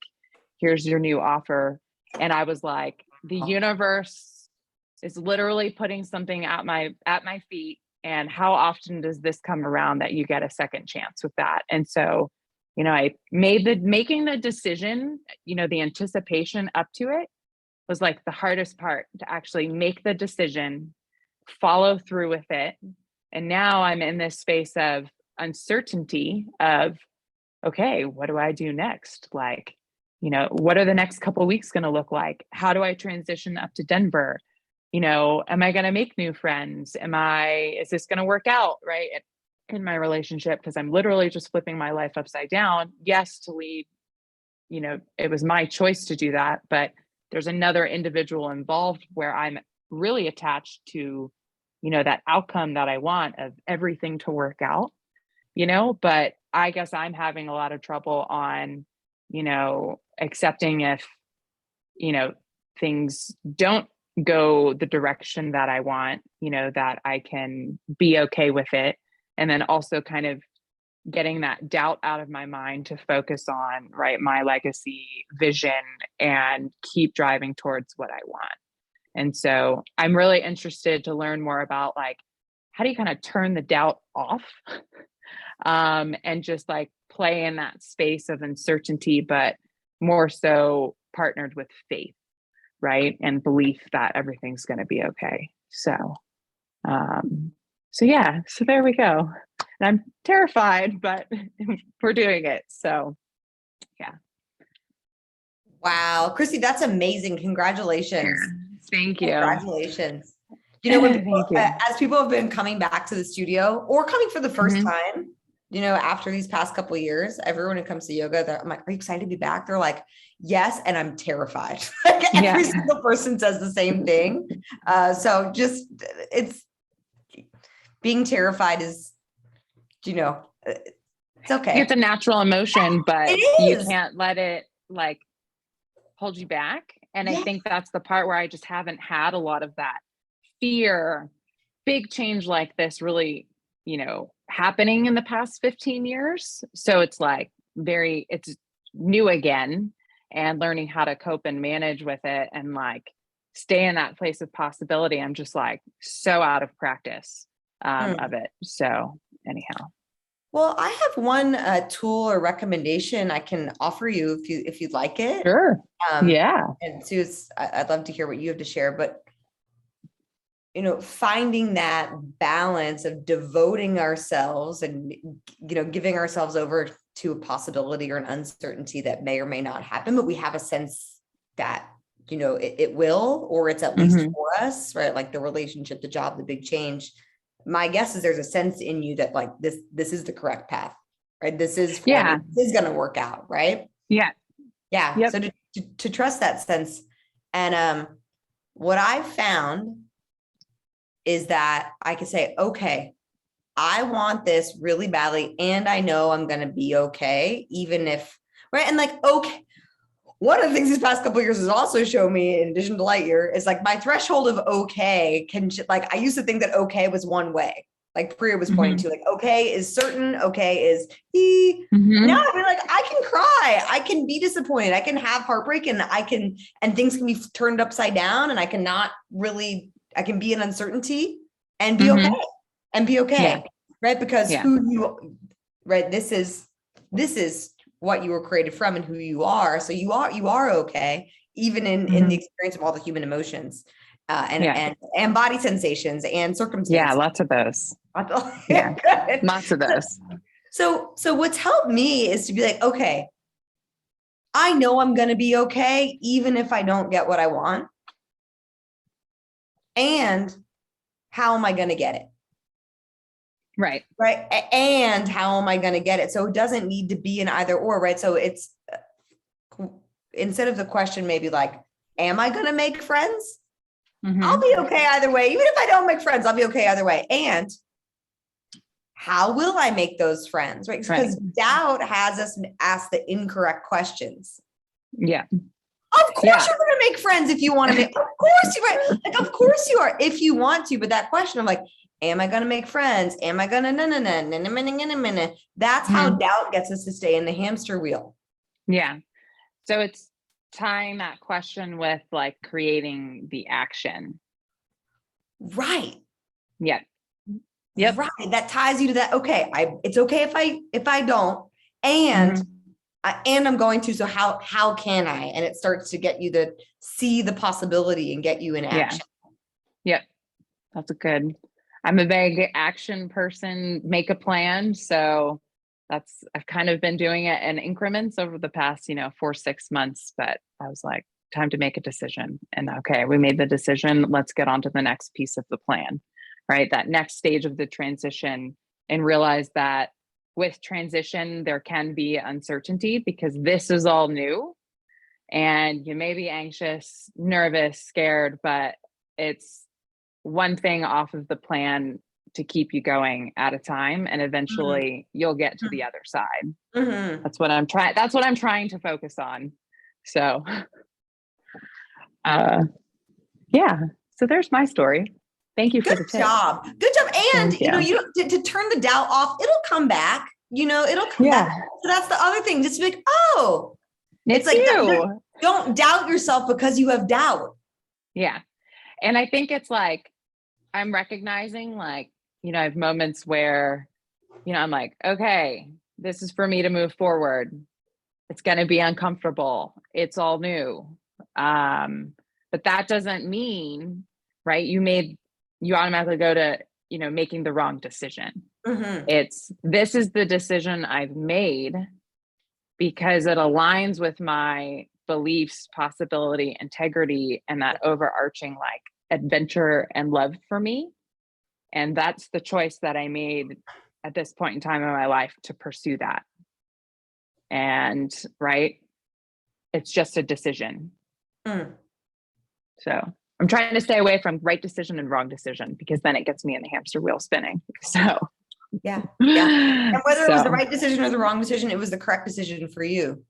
Here's your new offer. And I was like, the universe is literally putting something at my feet. And how often does this come around that you get a second chance with that? And so, you know, I making the decision, you know, the anticipation up to it was like the hardest part, to actually make the decision, follow through with it. And now I'm in this space of uncertainty of, okay, what do I do next? Like, you know, what are the next couple of weeks going to look like? How do I transition up to Denver? You know, am I going to make new friends? Is this going to work out? Right. In my relationship, because I'm literally just flipping my life upside down. Yes, to lead, you know, it was my choice to do that, but there's another individual involved where I'm really attached to, you know, that outcome that I want of everything to work out, you know, but I guess I'm having a lot of trouble on, you know, accepting if, you know, things don't go the direction that I want, you know, that I can be okay with it. And then also kind of getting that doubt out of my mind to focus on, right, my legacy vision and keep driving towards what I want. And so I'm really interested to learn more about like, how do you kind of turn the doubt off and just like play in that space of uncertainty, but more so partnered with faith, right? And belief that everything's going to be okay. So yeah, so there we go. And I'm terrified, but we're doing it. So yeah. Wow. Chrissy, that's amazing. Congratulations. Thank you. Congratulations. You know, when people, Thank you. as people have been coming back to the studio or coming for the first time, you know, after these past couple of years, everyone who comes to yoga, I'm like, are you excited to be back? They're like, yes. And I'm terrified. Like every single person says the same thing. So just, it's being terrified is, you know, it's okay. It's a natural emotion, but you can't let it like hold you back. And I think that's the part where I just haven't had a lot of that fear, big change like this really, you know, happening in the past 15 years. So it's like it's new again, and learning how to cope and manage with it and like stay in that place of possibility. I'm just like so out of practice of it. So anyhow. Well, I have one tool or recommendation I can offer you if you'd like it. Sure. Yeah. And Sue, I'd love to hear what you have to share, but finding that balance of devoting ourselves and giving ourselves over to a possibility or an uncertainty that may or may not happen, but we have a sense that it will, or it's at least for us, right? Like the relationship, the job, the big change. My guess is there's a sense in you that like this is the correct path, right? This is going to work out, right? Yeah. Yeah. So to trust that sense. And what I've found is that I can say, okay, I want this really badly, and I know I'm going to be okay, even if, right? And like, okay, one of the things these past couple of years has also shown me, in addition to Lightyear, is like my threshold of okay I used to think that okay was one way. Like Priya was pointing to, like, okay is certain, okay is now I mean, like, I can cry, I can be disappointed, I can have heartbreak, and things can be turned upside down, and I can be in uncertainty and be okay, right? Because this is what you were created from and who you are. So you are okay, even in the experience of all the human emotions and body sensations and circumstances. Yeah, lots of those. Lots of those. So what's helped me is to be like, okay, I know I'm going to be okay, even if I don't get what I want. And how am I going to get it? Right. And how am I going to get it? So it doesn't need to be an either or, right? So it's instead of the question, maybe like, am I going to make friends? I'll be okay either way. Even if I don't make friends, I'll be okay either way. And how will I make those friends? Right. Because doubt has us ask the incorrect questions. Yeah. Of course you're going to make friends if you want to make, of course you are. Like, of course you are, if you want to, but that question of like, am I going to make friends? Am I going to, that's how doubt gets us to stay in the hamster wheel. Yeah. So it's tying that question with like creating the action. Right. Yeah. Yep. Right. That ties you to that. Okay. It's okay if I don't, and I'm going to, so how can I? And it starts to get you to see the possibility and get you in action. Yep. That's good. I'm a big action person, make a plan. So I've kind of been doing it in increments over the past, 4-6 months, but I was like, time to make a decision. And okay, we made the decision. Let's get on to the next piece of the plan, right? That next stage of the transition, and realize that with transition, there can be uncertainty because this is all new and you may be anxious, nervous, scared, but it's one thing off of the plan to keep you going at a time, and eventually you'll get to the other side. That's what I'm trying to focus on. So so there's my story. Thank you for the tip. Good job. And you to turn the doubt off, it'll come back, it'll come back. So that's the other thing, just be like, oh, it's like, don't doubt yourself because you have doubt. Yeah. And I think it's like, I'm recognizing like, I have moments where, I'm like, okay, this is for me to move forward. It's going to be uncomfortable. It's all new. But that doesn't mean, right, you automatically go to, making the wrong decision. This is the decision I've made because it aligns with my beliefs, possibility, integrity, and that overarching like adventure and love for me. And that's the choice that I made at this point in time in my life to pursue that. And it's just a decision. So I'm trying to stay away from right decision and wrong decision, because then it gets me in the hamster wheel spinning. So yeah. And whether it was the right decision or the wrong decision, it was the correct decision for you.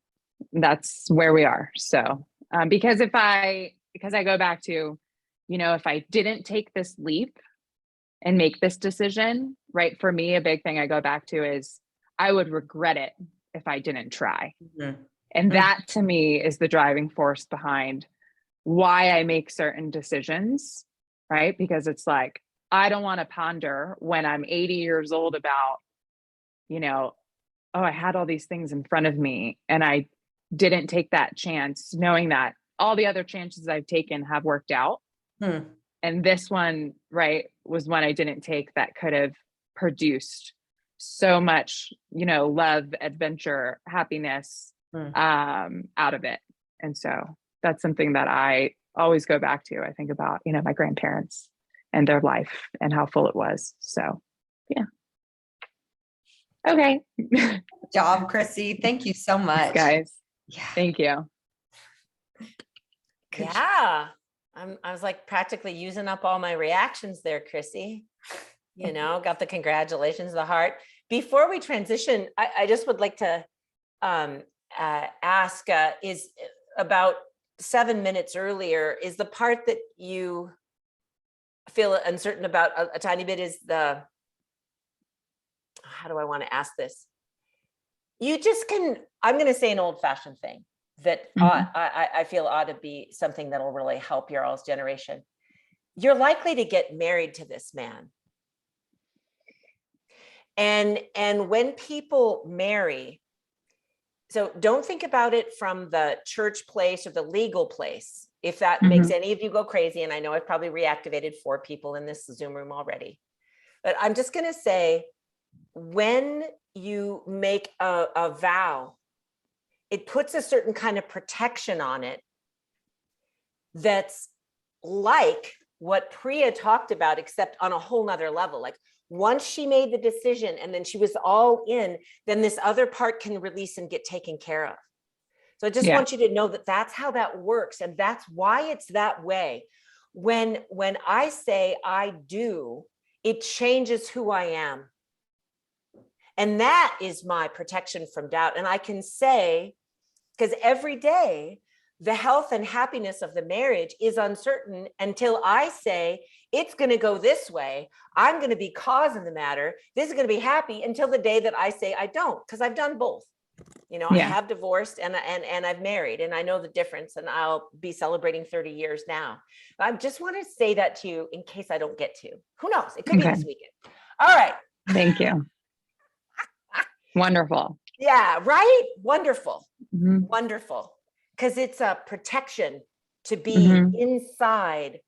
That's where we are. So because I go back to, if I didn't take this leap and make this decision, right? For me, a big thing I go back to is I would regret it if I didn't try. And that to me is the driving force behind why I make certain decisions, right? Because it's like, I don't want to ponder when I'm 80 years old about, you know, oh, I had all these things in front of me and I didn't take that chance, knowing that all the other chances I've taken have worked out. And this one, right, was one I didn't take that could have produced so much, you know, love, adventure, happiness, out of it. And so that's something that I always go back to. I think about, you know, my grandparents and their life and how full it was. So, yeah. Okay. Good job, Chrissy. Thank you so much. Guys. Yeah. Thank you. Yeah. I was like practically using up all my reactions there, Chrissy. You know, got the congratulations, the heart. Before we transition, I just would like to ask, is about 7 minutes earlier, is the part that you feel uncertain about a tiny bit is the, how do I want to ask this? You just can, I'm going to say an old fashioned thing that I feel ought to be something that'll really help your all's generation. You're likely to get married to this man. And when people marry, so don't think about it from the church place or the legal place, if that makes any of you go crazy. And I know I've probably reactivated 4 people in this Zoom room already, but I'm just going to say, when you make a vow, it puts a certain kind of protection on it that's like what Priya talked about, except on a whole nother level. Like once she made the decision and then she was all in, then this other part can release and get taken care of. So I just want you to know that that's how that works. And that's why it's that way. When I say I do, it changes who I am. And that is my protection from doubt. And I can say, because every day, the health and happiness of the marriage is uncertain until I say, it's going to go this way. I'm going to be causing the matter. This is going to be happy until the day that I say I don't, because I've done both. You know, I have divorced and I've married, and I know the difference, and I'll be celebrating 30 years now. I just want to say that to you in case I don't get to. Who knows? It could be this weekend. All right. Thank you. Wonderful. Yeah, right? Wonderful. Wonderful. Because it's a protection to be inside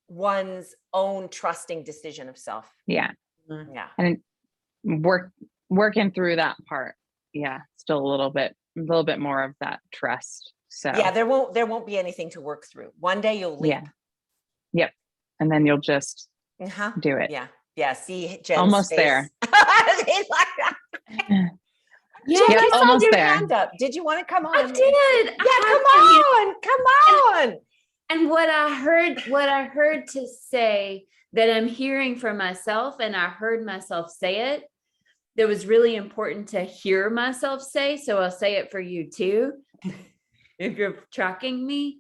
one's own trusting decision of self. Yeah. Yeah. And working through that part. Yeah. Still a little bit more of that trust. So yeah, there won't be anything to work through. One day you'll leap. Yeah. Yep. And then you'll just do it. Yeah. Yeah. See Jen's almost face. there. Yeah, Jen, I saw almost your there. hand up. Did you want to come on? I did. Yeah, come on. And what I heard to say that I'm hearing from myself, and I heard myself say it, that was really important to hear myself say. So I'll say it for you too, if you're tracking me,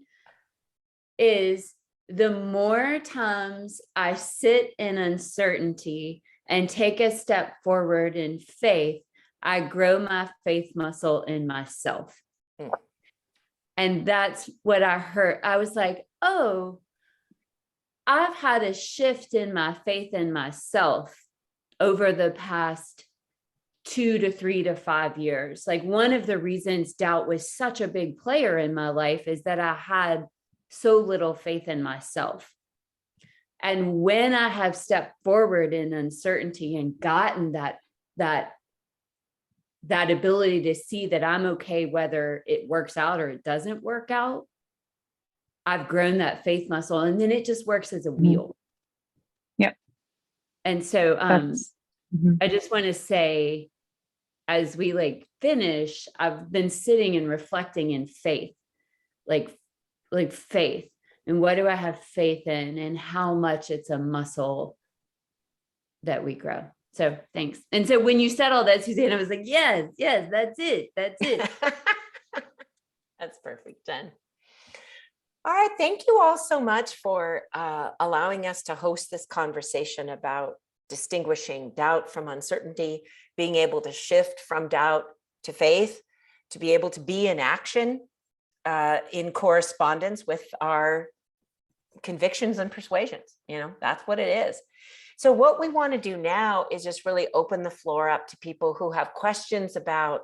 is the more times I sit in uncertainty and take a step forward in faith, I grow my faith muscle in myself. And that's what I heard. I was like, oh, I've had a shift in my faith in myself over the past 2 to 3 to 5 years. Like one of the reasons doubt was such a big player in my life is that I had so little faith in myself. And when I have stepped forward in uncertainty and gotten that ability to see that I'm okay, whether it works out or it doesn't work out, I've grown that faith muscle, and then it just works as a wheel. Yep. And so I just want to say, as we finish, I've been sitting and reflecting in faith, like faith, and what do I have faith in, and how much it's a muscle that we grow. So thanks. And so when you said all that, Susanne, I was like, yes, that's it. That's it. That's perfect, Jen. All right. Thank you all so much for allowing us to host this conversation about distinguishing doubt from uncertainty, being able to shift from doubt to faith, to be able to be in action in correspondence with our convictions and persuasions. You know, that's what it is. So what we want to do now is just really open the floor up to people who have questions about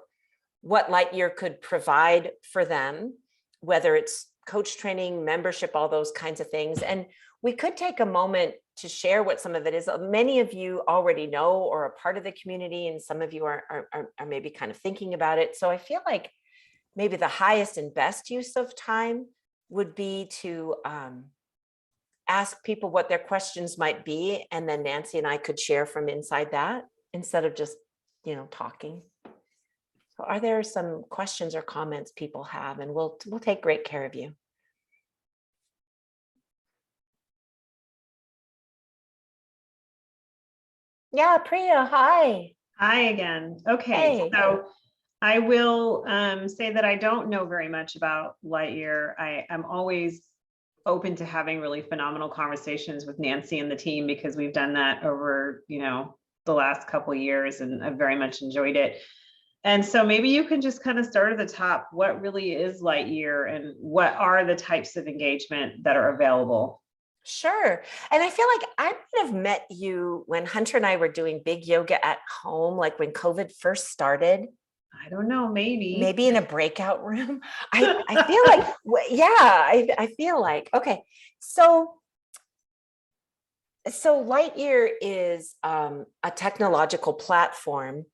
what Lightyear could provide for them, whether it's coach training, membership, all those kinds of things. And we could take a moment to share what some of it is. Many of you already know or are part of the community, and some of you are maybe kind of thinking about it. So I feel like maybe the highest and best use of time would be to ask people what their questions might be, and then Nancy and I could share from inside that instead of just, talking. So are there some questions or comments people have? And we'll take great care of you. Yeah, Priya, hi. Hi again. Okay, Hey. so I will say that I don't know very much about Lightyear. I'm always open to having really phenomenal conversations with Nancy and the team, because we've done that over, the last couple of years, and I've very much enjoyed it. And so maybe you can just kind of start at the top. What really is Lightyear, and what are the types of engagement that are available? Sure. And I feel like I might have met you when Hunter and I were doing big yoga at home, like when COVID first started. I don't know, maybe in a breakout room. I feel like, yeah, I feel like, okay. So Lightyear is a technological platform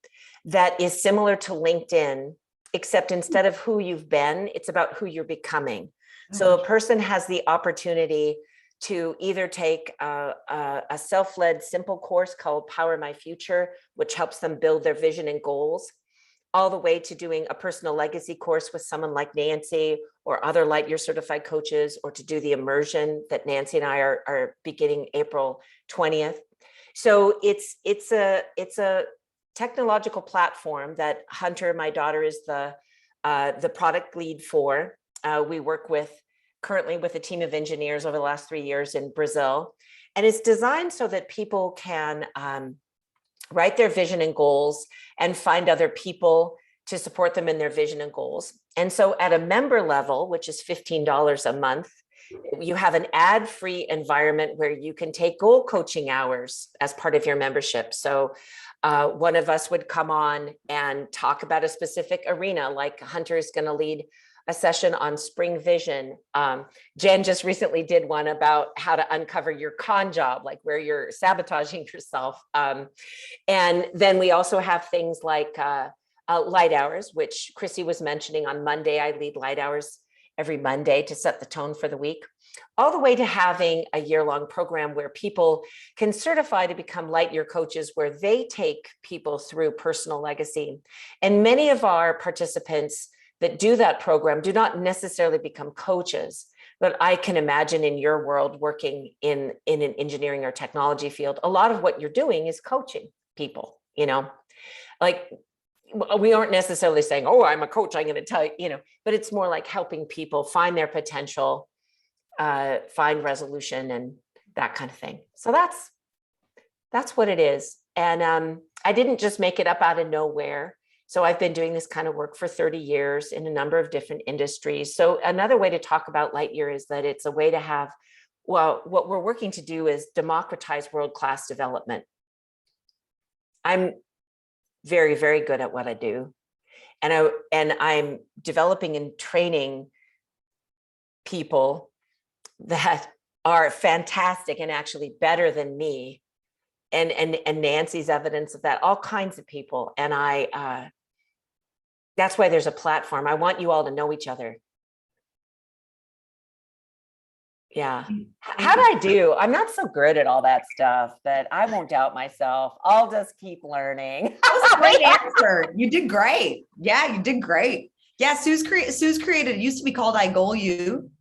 that is similar to LinkedIn, except instead of who you've been, it's about who you're becoming. So a person has the opportunity to either take a self-led simple course called Power My Future, which helps them build their vision and goals, all the way to doing a personal legacy course with someone like Nancy or other Lightyear certified coaches, or to do the immersion that Nancy and I are beginning April 20th. So it's a technological platform that Hunter, my daughter, is the product lead for. We work currently with a team of engineers over the last 3 years in Brazil, and it's designed so that people can write their vision and goals and find other people to support them in their vision and goals. And so at a member level, which is $15 a month, you have an ad-free environment where you can take goal coaching hours as part of your membership. So one of us would come on and talk about a specific arena, like Hunter is going to lead a session on spring vision. Jen just recently did one about how to uncover your con job, like where you're sabotaging yourself. And then we also have things like Lighthours, which Chrissy was mentioning on Monday. I lead Lighthours every Monday to set the tone for the week, all the way to having a year-long program where people can certify to become Lightyear coaches, where they take people through personal legacy. And many of our participants that do that program do not necessarily become coaches, but I can imagine in your world working in an engineering or technology field, a lot of what you're doing is coaching people, like we aren't necessarily saying, oh, I'm a coach, I'm going to tell you, but it's more like helping people find their potential, find resolution and that kind of thing. So that's what it is. And I didn't just make it up out of nowhere. So I've been doing this kind of work for 30 years in a number of different industries. So another way to talk about Lightyear is that it's a way to have, well, what we're working to do is democratize world-class development. I'm very, very good at what I do. And I'm developing and training people that are fantastic and actually better than me. And Nancy's evidence of that, all kinds of people. And that's why there's a platform. I want you all to know each other. Yeah. How'd I do? I'm not so good at all that stuff, but I won't doubt myself. I'll just keep learning. That was a great answer. You did great. Yeah, you did great. Yeah, Sue's created, it used to be called I Goal You,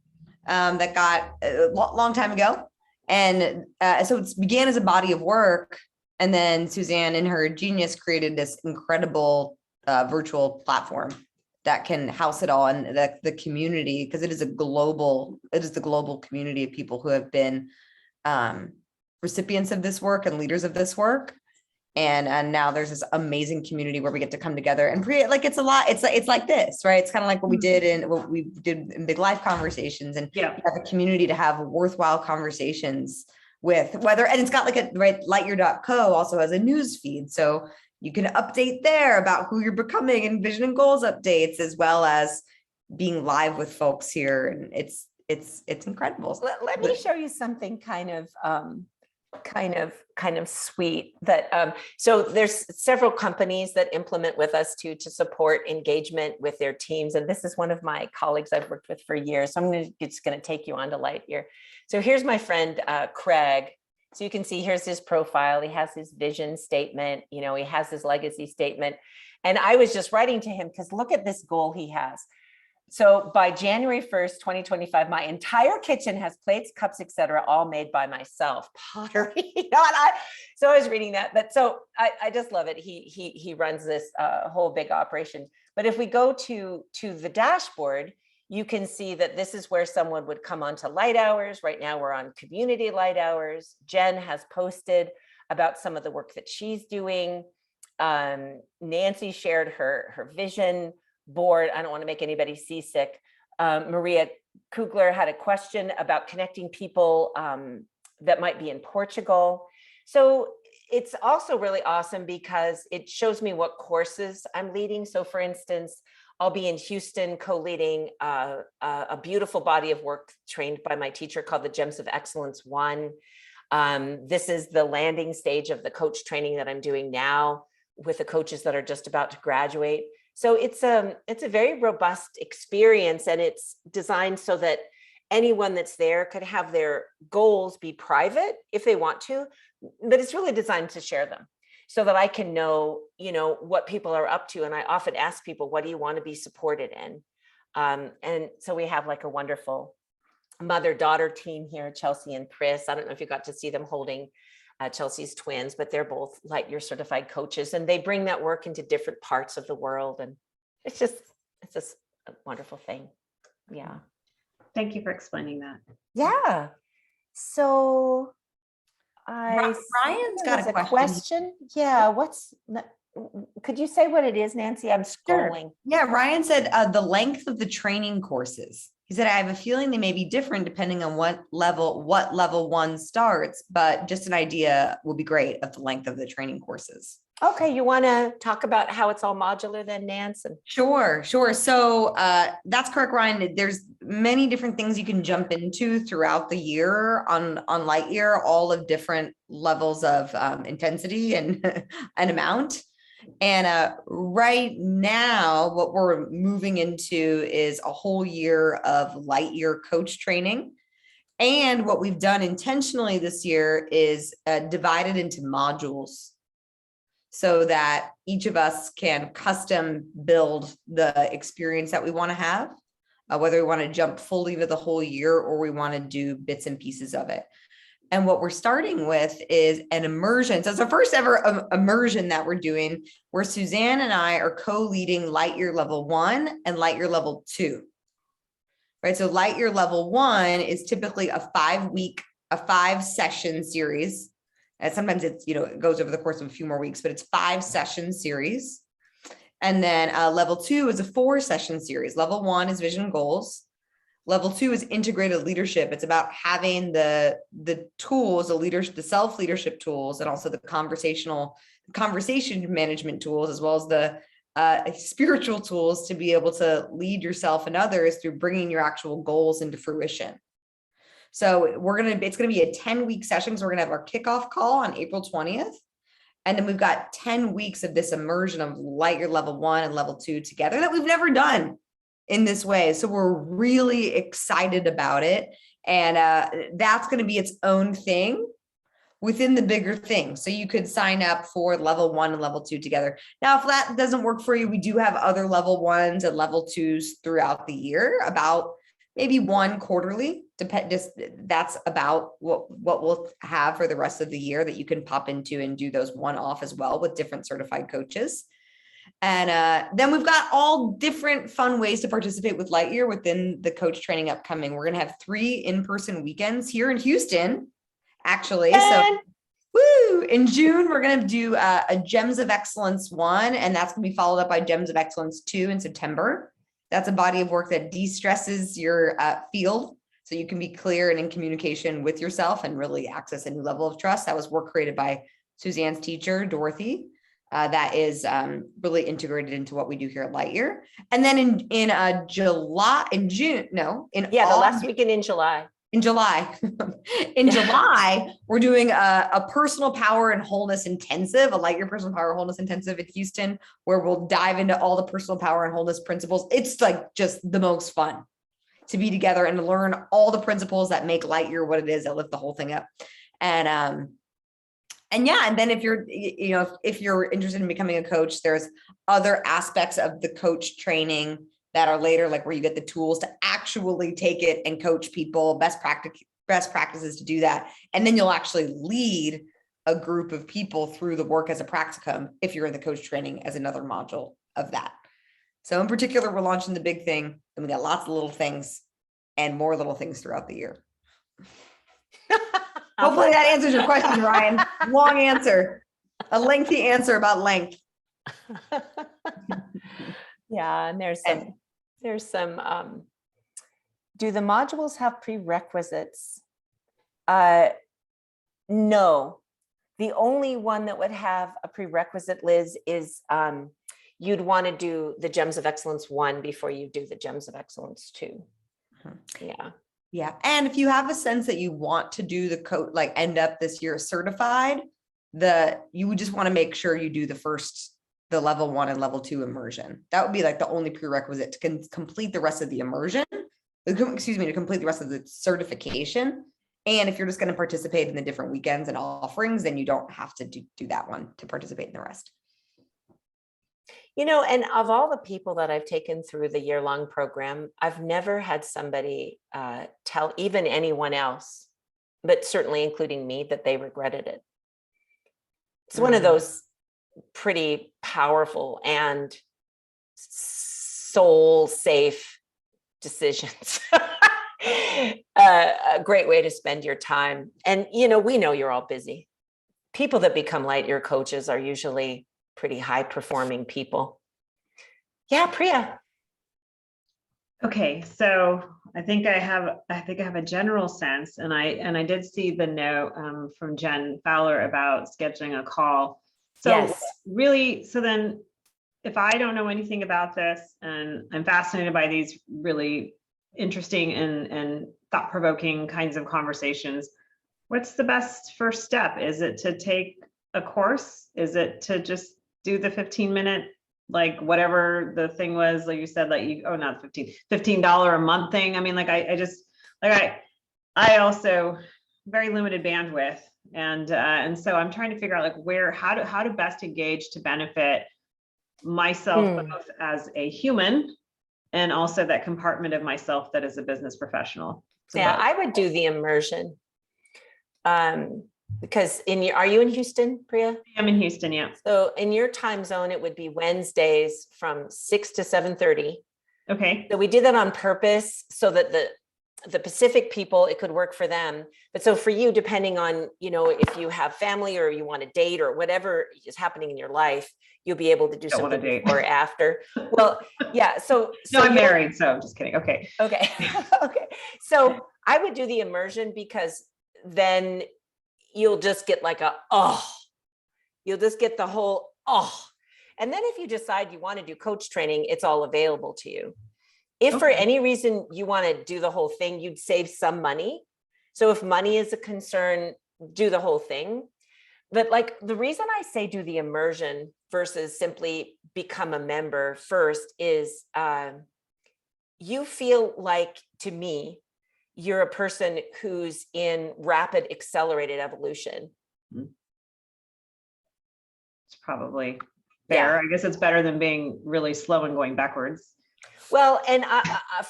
that got a long time ago. And so it began as a body of work. And then Susanne, in her genius, created this incredible virtual platform that can house it all, and the community, because it is the global community of people who have been recipients of this work and leaders of this work. And now there's this amazing community where we get to come together and create, like, it's a lot. It's like this, right? It's kind of like what we did in Big Life Conversations, and you have a community to have worthwhile conversations with whether, and it's got like a right, Lightyear.co also has a news feed. So you can update there about who you're becoming and vision and goals updates, as well as being live with folks here. And it's incredible. Let me show you something kind of sweet that so there's several companies that implement with us to support engagement with their teams, and this is one of my colleagues I've worked with for years, so I'm just going to take you on to Lightyear. So here's my friend Craig. So you can see here's his profile. He has his vision statement, he has his legacy statement, and I was just writing to him because look at this goal he has. So by January 1st, 2025, my entire kitchen has plates, cups, etc., all made by myself. Pottery. So I was reading that, but so I just love it. He runs this whole big operation. But if we go to the dashboard, you can see that this is where someone would come onto Lighthours. Right now we're on community Lighthours. Jen has posted about some of the work that she's doing. Nancy shared her vision board. I don't want to make anybody seasick. Maria Kugler had a question about connecting people that might be in Portugal. So it's also really awesome because it shows me what courses I'm leading. So for instance, I'll be in Houston co-leading a beautiful body of work trained by my teacher called the Gems of Excellence 1. This is the landing stage of the coach training that I'm doing now with the coaches that are just about to graduate. So it's a very robust experience, and it's designed so that anyone that's there could have their goals be private if they want to, but it's really designed to share them so that I can know, what people are up to. And I often ask people, what do you want to be supported in? And so we have like a wonderful mother-daughter team here, Chelsea and Chris. I don't know if you got to see them holding Chelsea's twins, but they're both Lightyear certified coaches, and they bring that work into different parts of the world. And it's just a wonderful thing. Yeah. Thank you for explaining that. Yeah. So Ryan's got a question. Yeah. Could you say what it is, Nancy? I'm scrolling. Sure. Yeah. Ryan said the length of the training courses. He said, I have a feeling they may be different depending on what level 1 starts, but just an idea would be great of the length of the training courses. Okay. You want to talk about how it's all modular then, Nancy? Sure. So that's correct, Ryan. There's many different things you can jump into throughout the year on Lightyear, all of different levels of intensity and an amount. And right now, what we're moving into is a whole year of Lightyear Coach Training. And what we've done intentionally this year is divided into modules so that each of us can custom build the experience that we want to have, whether we want to jump fully to the whole year or we want to do bits and pieces of it. And what we're starting with is an immersion. So it's the first ever immersion that we're doing, where Susanne and I are co-leading Lightyear Level 1 and Lightyear Level 2. Right. So Lightyear Level 1 is typically a 5-session series. And sometimes it's, it goes over the course of a few more weeks, but it's 5-session series. And then Level 2 is a 4-session series. Level 1 is vision and goals. Level 2 is integrated leadership. It's about having the tools, the self-leadership tools, and also the conversation management tools, as well as the spiritual tools to be able to lead yourself and others through bringing your actual goals into fruition. So it's going to be a 10-week session. So we're going to have our kickoff call on April 20th. And then we've got 10 weeks of this immersion of Lightyear Level 1 and Level 2 together that we've never done in this way. So we're really excited about it. And that's going to be its own thing within the bigger thing. So you could sign up for Level 1 and Level 2 together. Now, if that doesn't work for you, we do have other Level 1s and Level 2s throughout the year, about maybe one quarterly. That's about what we'll have for the rest of the year that you can pop into and do those one-off as well with different certified coaches. And then we've got all different fun ways to participate with Lightyear within the coach training upcoming. We're going to have 3 in-person weekends here in Houston, actually. So, in June, we're going to do a Gems of Excellence 1, and that's going to be followed up by Gems of Excellence 2 in September. That's a body of work that de-stresses your field so you can be clear and in communication with yourself and really access a new level of trust. That was work created by Suzanne's teacher, Dorothy. That is really integrated into what we do here at Lightyear. And then in the last weekend in July. In July, we're doing a personal power and wholeness intensive, a Lightyear personal power and wholeness intensive in Houston, where we'll dive into all the personal power and wholeness principles. It's like just the most fun to be together and to learn all the principles that make Lightyear what it is, that lift the whole thing up. And then if you're interested in becoming a coach, there's other aspects of the coach training that are later, like where you get the tools to actually take it and coach people, best practices to do that. And then you'll actually lead a group of people through the work as a practicum if you're in the coach training as another module of that. So in particular, we're launching the big thing, and we got lots of little things and more little things throughout the year. Hopefully that answers your question, Ryan. Long answer, a lengthy answer about length. Yeah, and there's some, do the modules have prerequisites? No, the only one that would have a prerequisite, Liz, is you'd want to do the Gems of Excellence 1 before you do the Gems of Excellence 2. Yeah. Yeah. And if you have a sense that you want to do the code, like end up this year certified, you would just want to make sure you do the level 1 and level 2 immersion. That would be like the only prerequisite to complete the rest of the immersion, to complete the rest of the certification. And if you're just going to participate in the different weekends and offerings, then you don't have to do that one to participate in the rest. And of all the people that I've taken through the year-long program, I've never had somebody tell even anyone else, but certainly including me, that they regretted it. It's one of those pretty powerful and soul-safe decisions. A great way to spend your time. And, we know you're all busy. People that become Lightyear coaches are usually pretty high-performing people. Yeah, Priya. Okay, so I think I have a general sense, and I did see the note from Jen Fowler about scheduling a call. So yes. Really, so then if I don't know anything about this and I'm fascinated by these really interesting and thought-provoking kinds of conversations, what's the best first step? Is it to take a course? Is it to just do the 15-minute, like whatever the thing was, like you said, like not $15 a month thing? I mean, like I also very limited bandwidth. And so I'm trying to figure out like how to best engage to benefit myself both as a human and also that compartment of myself that is a business professional. So yeah, I would do the immersion. Because are you in Houston, Priya? I'm in Houston, yeah. So in your time zone, it would be Wednesdays from 6 to 7:30. Okay. So we did that on purpose so that the Pacific people, it could work for them. But so for you, depending on, if you have family or you want to date or whatever is happening in your life, you'll be able to do something before or after. Well, yeah. So I'm married, so I'm just kidding. Okay. Okay. Okay. So I would do the immersion because then you'll just get like you'll just get the whole, and then if you decide you want to do coach training, it's all available to you. If for any reason you want to do the whole thing, you'd save some money. So if money is a concern, do the whole thing. But like the reason I say do the immersion versus simply become a member first is you feel like, to me, you're a person who's in rapid accelerated evolution. It's probably fair. Yeah. I guess it's better than being really slow and going backwards. Well, and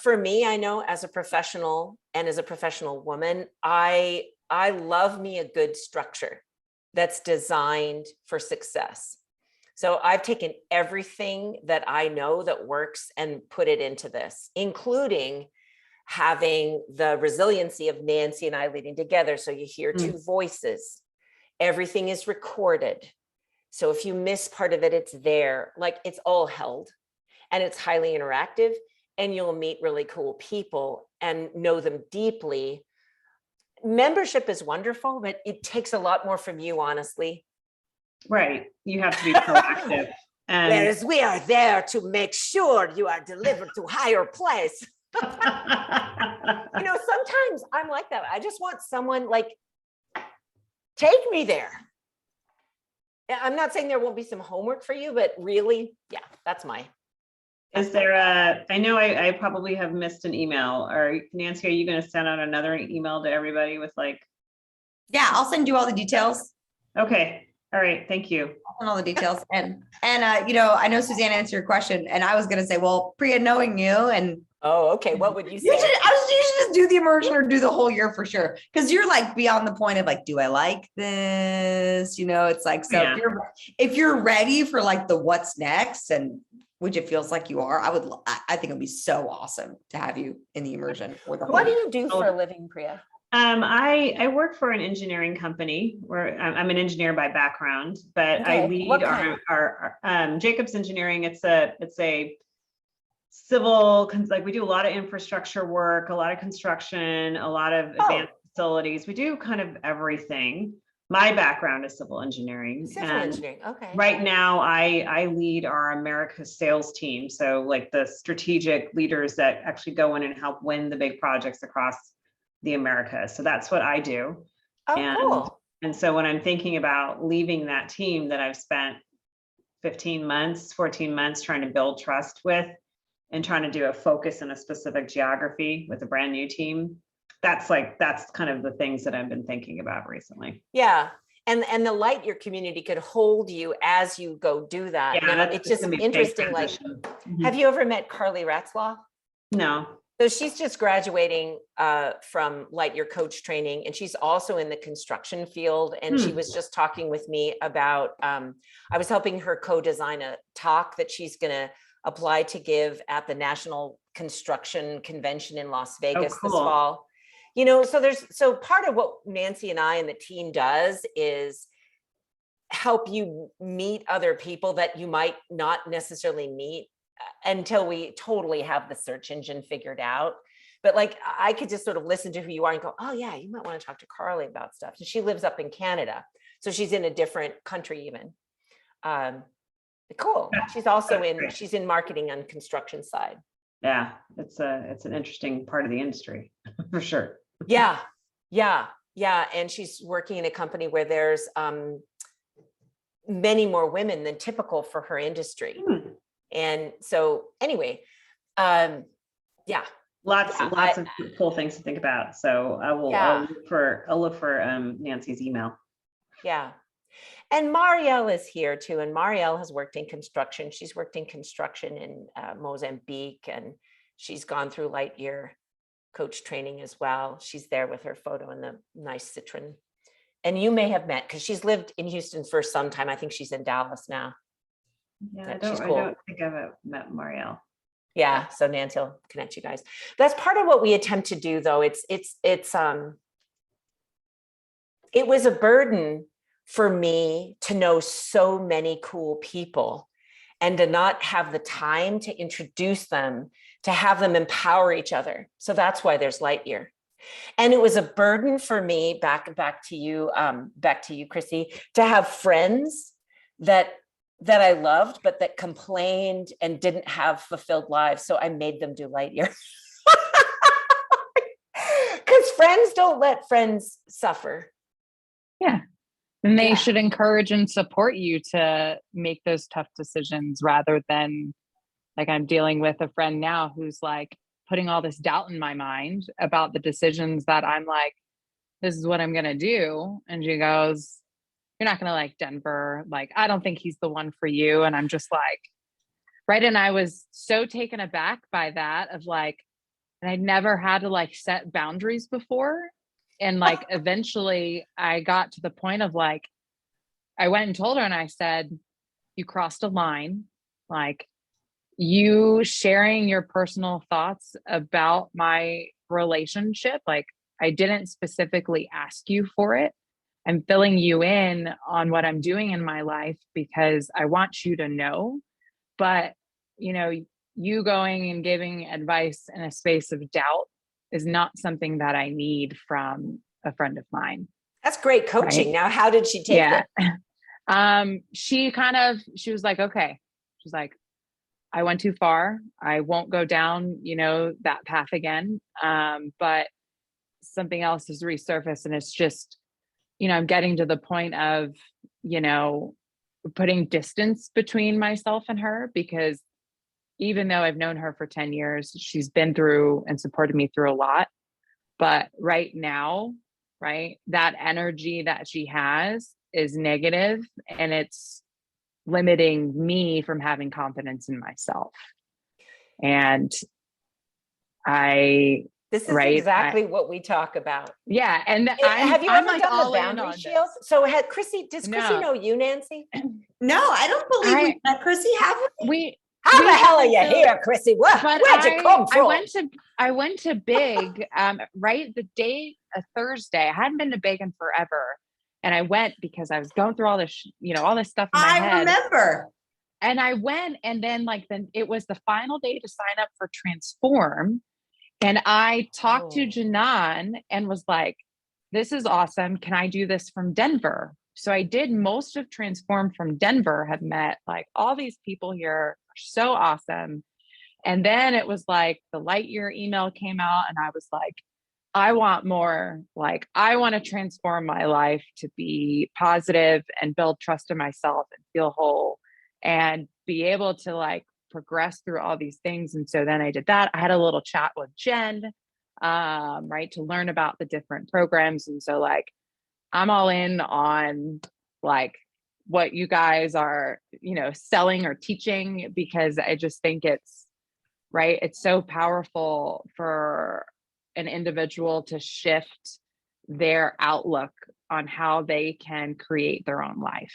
for me, I know as a professional and as a professional woman, I love me a good structure that's designed for success. So I've taken everything that I know that works and put it into this, including having the resiliency of Nancy and I leading together. So you hear two voices. Everything is recorded. So if you miss part of it, it's there. Like it's all held and it's highly interactive. and you'll meet really cool people and know them deeply. Membership is wonderful, but it takes a lot more from you, honestly. Right. You have to be proactive. And Whereas we are there to make sure you are delivered to higher place. Sometimes I'm like that. I just want someone like, take me there. I'm not saying there won't be some homework for you, but really, yeah, that's my. is there I know I probably have missed an email, or Nancy, are you going to send out another email to everybody with like? Yeah, I'll send you all the details. Okay. All right. Thank you. I'll send all the details. And I know Susanne answered your question, and I was going to say, well, Priya, knowing you, and Oh, okay. What would you say? you should just do the immersion or do the whole year for sure. Cause you're like beyond the point of like, do I like this? It's like, so Yeah. if you're ready for like the what's next, and which it feels like you are, I think it'd be so awesome to have you in the immersion. Or the What do whole you do for a living, Priya? I work for an engineering company where I'm an engineer by background, but I Okay. lead What kind? our Jacobs Engineering. It's a civil, like we do a lot of infrastructure work, a lot of construction, a lot of advanced facilities. We do kind of everything. My background is civil engineering. Civil and engineering. Okay. right now I lead our Americas sales team. So like the strategic leaders that actually go in and help win the big projects across the Americas. So that's what I do. Oh, cool. And so when I'm thinking about leaving that team that I've spent 14 months trying to build trust with, and trying to do a focus in a specific geography with a brand new team, that's kind of the things that I've been thinking about recently. Yeah. And the Lightyear community could hold you as you go do that. Yeah, Now, it's just gonna be a big interesting. Like, transition. Mhm. have you ever met Carly Ratzlaff? No. So she's just graduating from Lightyear Coach Training, and she's also in the construction field. And she was just talking with me about, I was helping her co-design a talk that she's going to apply to give at the National Construction Convention in Las Vegas this cool. fall. So part of what Nancy and I and the team does is help you meet other people that you might not necessarily meet until we totally have the search engine figured out. But like, I could just sort of listen to who you are and go, oh yeah, you might want to talk to Carly about stuff. And she lives up in Canada, so she's in a different country even. Cool. She's also she's in marketing on construction side. Yeah, it's an interesting part of the industry for sure. Yeah. And she's working in a company where there's many more women than typical for her industry. And so anyway, yeah. Lots of cool things to think about. So I'll look for Nancy's email. Yeah. And Marielle is here too. And Marielle has worked in construction. She's worked in construction in Mozambique, and she's gone through Lightyear Coach Training as well. She's there with her photo in the nice Citroen. And you may have met, because she's lived in Houston for some time. I think she's in Dallas now. Yeah, I She's cool. don't think I've met Marielle. Yeah, so Nancy will connect you guys. That's part of what we attempt to do, though. It was a burden for me to know so many cool people and to not have the time to introduce them, to have them empower each other. So that's why there's Lightyear. And it was a burden for me, back to you, Chrissy, to have friends that I loved, but that complained and didn't have fulfilled lives. So I made them do Lightyear. Because friends don't let friends suffer. Yeah. And they should encourage and support you to make those tough decisions, rather than, like, I'm dealing with a friend now who's like putting all this doubt in my mind about the decisions that I'm like, this is what I'm going to do. And she goes, you're not going to like Denver. Like, I don't think he's the one for you. And I'm just like, right. And I was so taken aback by that, of like, and I'd never had to like set boundaries before. And like, eventually I got to the point of like, I went and told her and I said, you crossed a line. Like, you sharing your personal thoughts about my relationship. Like, I didn't specifically ask you for it. I'm filling you in on what I'm doing in my life because I want you to know. But, you going and giving advice in a space of doubt is not something that I need from a friend of mine. That's great coaching. Right? Now, how did she take it? She was like, okay. She's like, I went too far. I won't go down, that path again. But something else has resurfaced, and it's just, I'm getting to the point of, putting distance between myself and her, because even though I've known her for 10 years, she's been through and supported me through a lot. But right now, right, that energy that she has is negative, and it's limiting me from having confidence in myself. And this is exactly what we talk about. Yeah. And have you ever like done all the in boundary on shield? this. So does Chrissy know you, Nancy? No, I don't believe we met Chrissy. Have we? How the hell are you here, Chrissy? Where'd you come from? I went to Big, right, the day of Thursday. I hadn't been to Big in forever. And I went because I was going through all this, all this stuff in my head. I remember. And I went, and then it was the final day to sign up for Transform. And I talked to Janan and was like, this is awesome. Can I do this from Denver? So I did most of Transform from Denver, have met like all these people here, are so awesome. And then it was like the Lightyear email came out, and I was like, I want more. Like, I want to transform my life to be positive and build trust in myself and feel whole and be able to like progress through all these things. And so then I did that. I had a little chat with Jen, right, to learn about the different programs. And so like, I'm all in on like what you guys are, selling or teaching, because I just think it's right. It's so powerful for an individual to shift their outlook on how they can create their own life.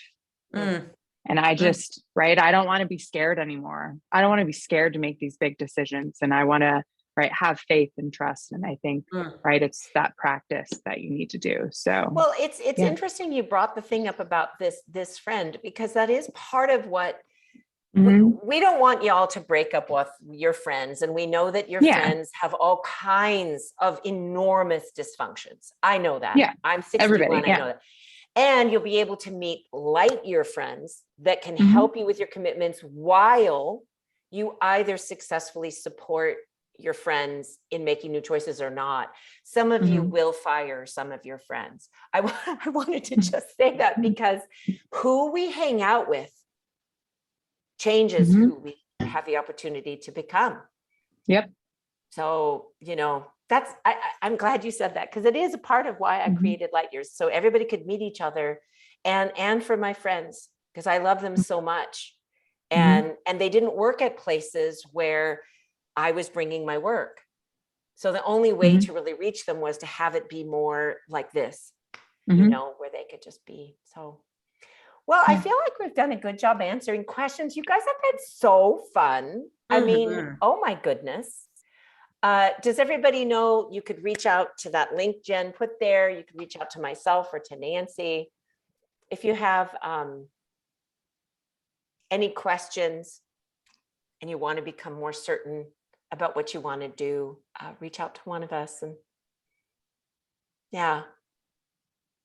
And I just, right, I don't want to be scared anymore. I don't want to be scared to make these big decisions. And I want to, right, have faith and trust. And I think, right, it's that practice that you need to do. So, well, it's interesting you brought the thing up about this friend, because that is part of what we don't want y'all to break up with your friends. And we know that your friends have all kinds of enormous dysfunctions. I know that. Yeah. I'm 61. I know that. And you'll be able to meet Lightyear friends that can help you with your commitments while you either successfully support your friends in making new choices or not. Some of you will fire some of your friends. I wanted to just say that, because who we hang out with changes who we have the opportunity to become. Yep. So, I'm glad you said that, because it is a part of why I created Lightyears, so everybody could meet each other, and for my friends, because I love them so much. And they didn't work at places where I was bringing my work. So the only way to really reach them was to have it be more like this, where they could just be. So, well, I feel like we've done a good job answering questions. You guys have been so fun. I mean, oh my goodness. Does everybody know you could reach out to that link Jen put there? You could reach out to myself or to Nancy. If you have any questions and you want to become more certain about what you want to do, reach out to one of us, and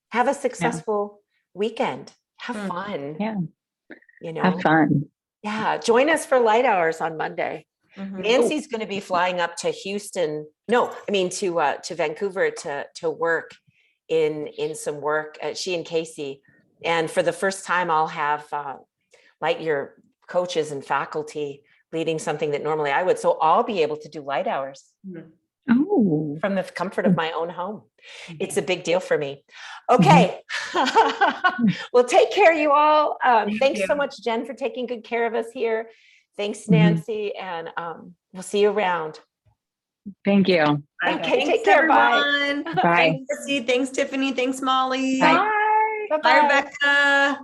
have a successful weekend. Have fun. Have fun. Yeah. Join us for Lighthours on Monday. Nancy's going to be flying up to Houston. To Vancouver to work in some work. She and Casey, and for the first time, I'll have Lightyear coaches and faculty leading something that normally I would. So I'll be able to do Lighthours from the comfort of my own home. It's a big deal for me. Okay. Well, take care, you all. Thanks so much, Jen, for taking good care of us here. Thanks, Nancy. And we'll see you around. Thank you. Okay, Thanks, take care. everyone. Bye. Bye. Thanks, Chrissy. Thanks, Tiffany. Thanks, Molly. Bye. Bye, Rebecca.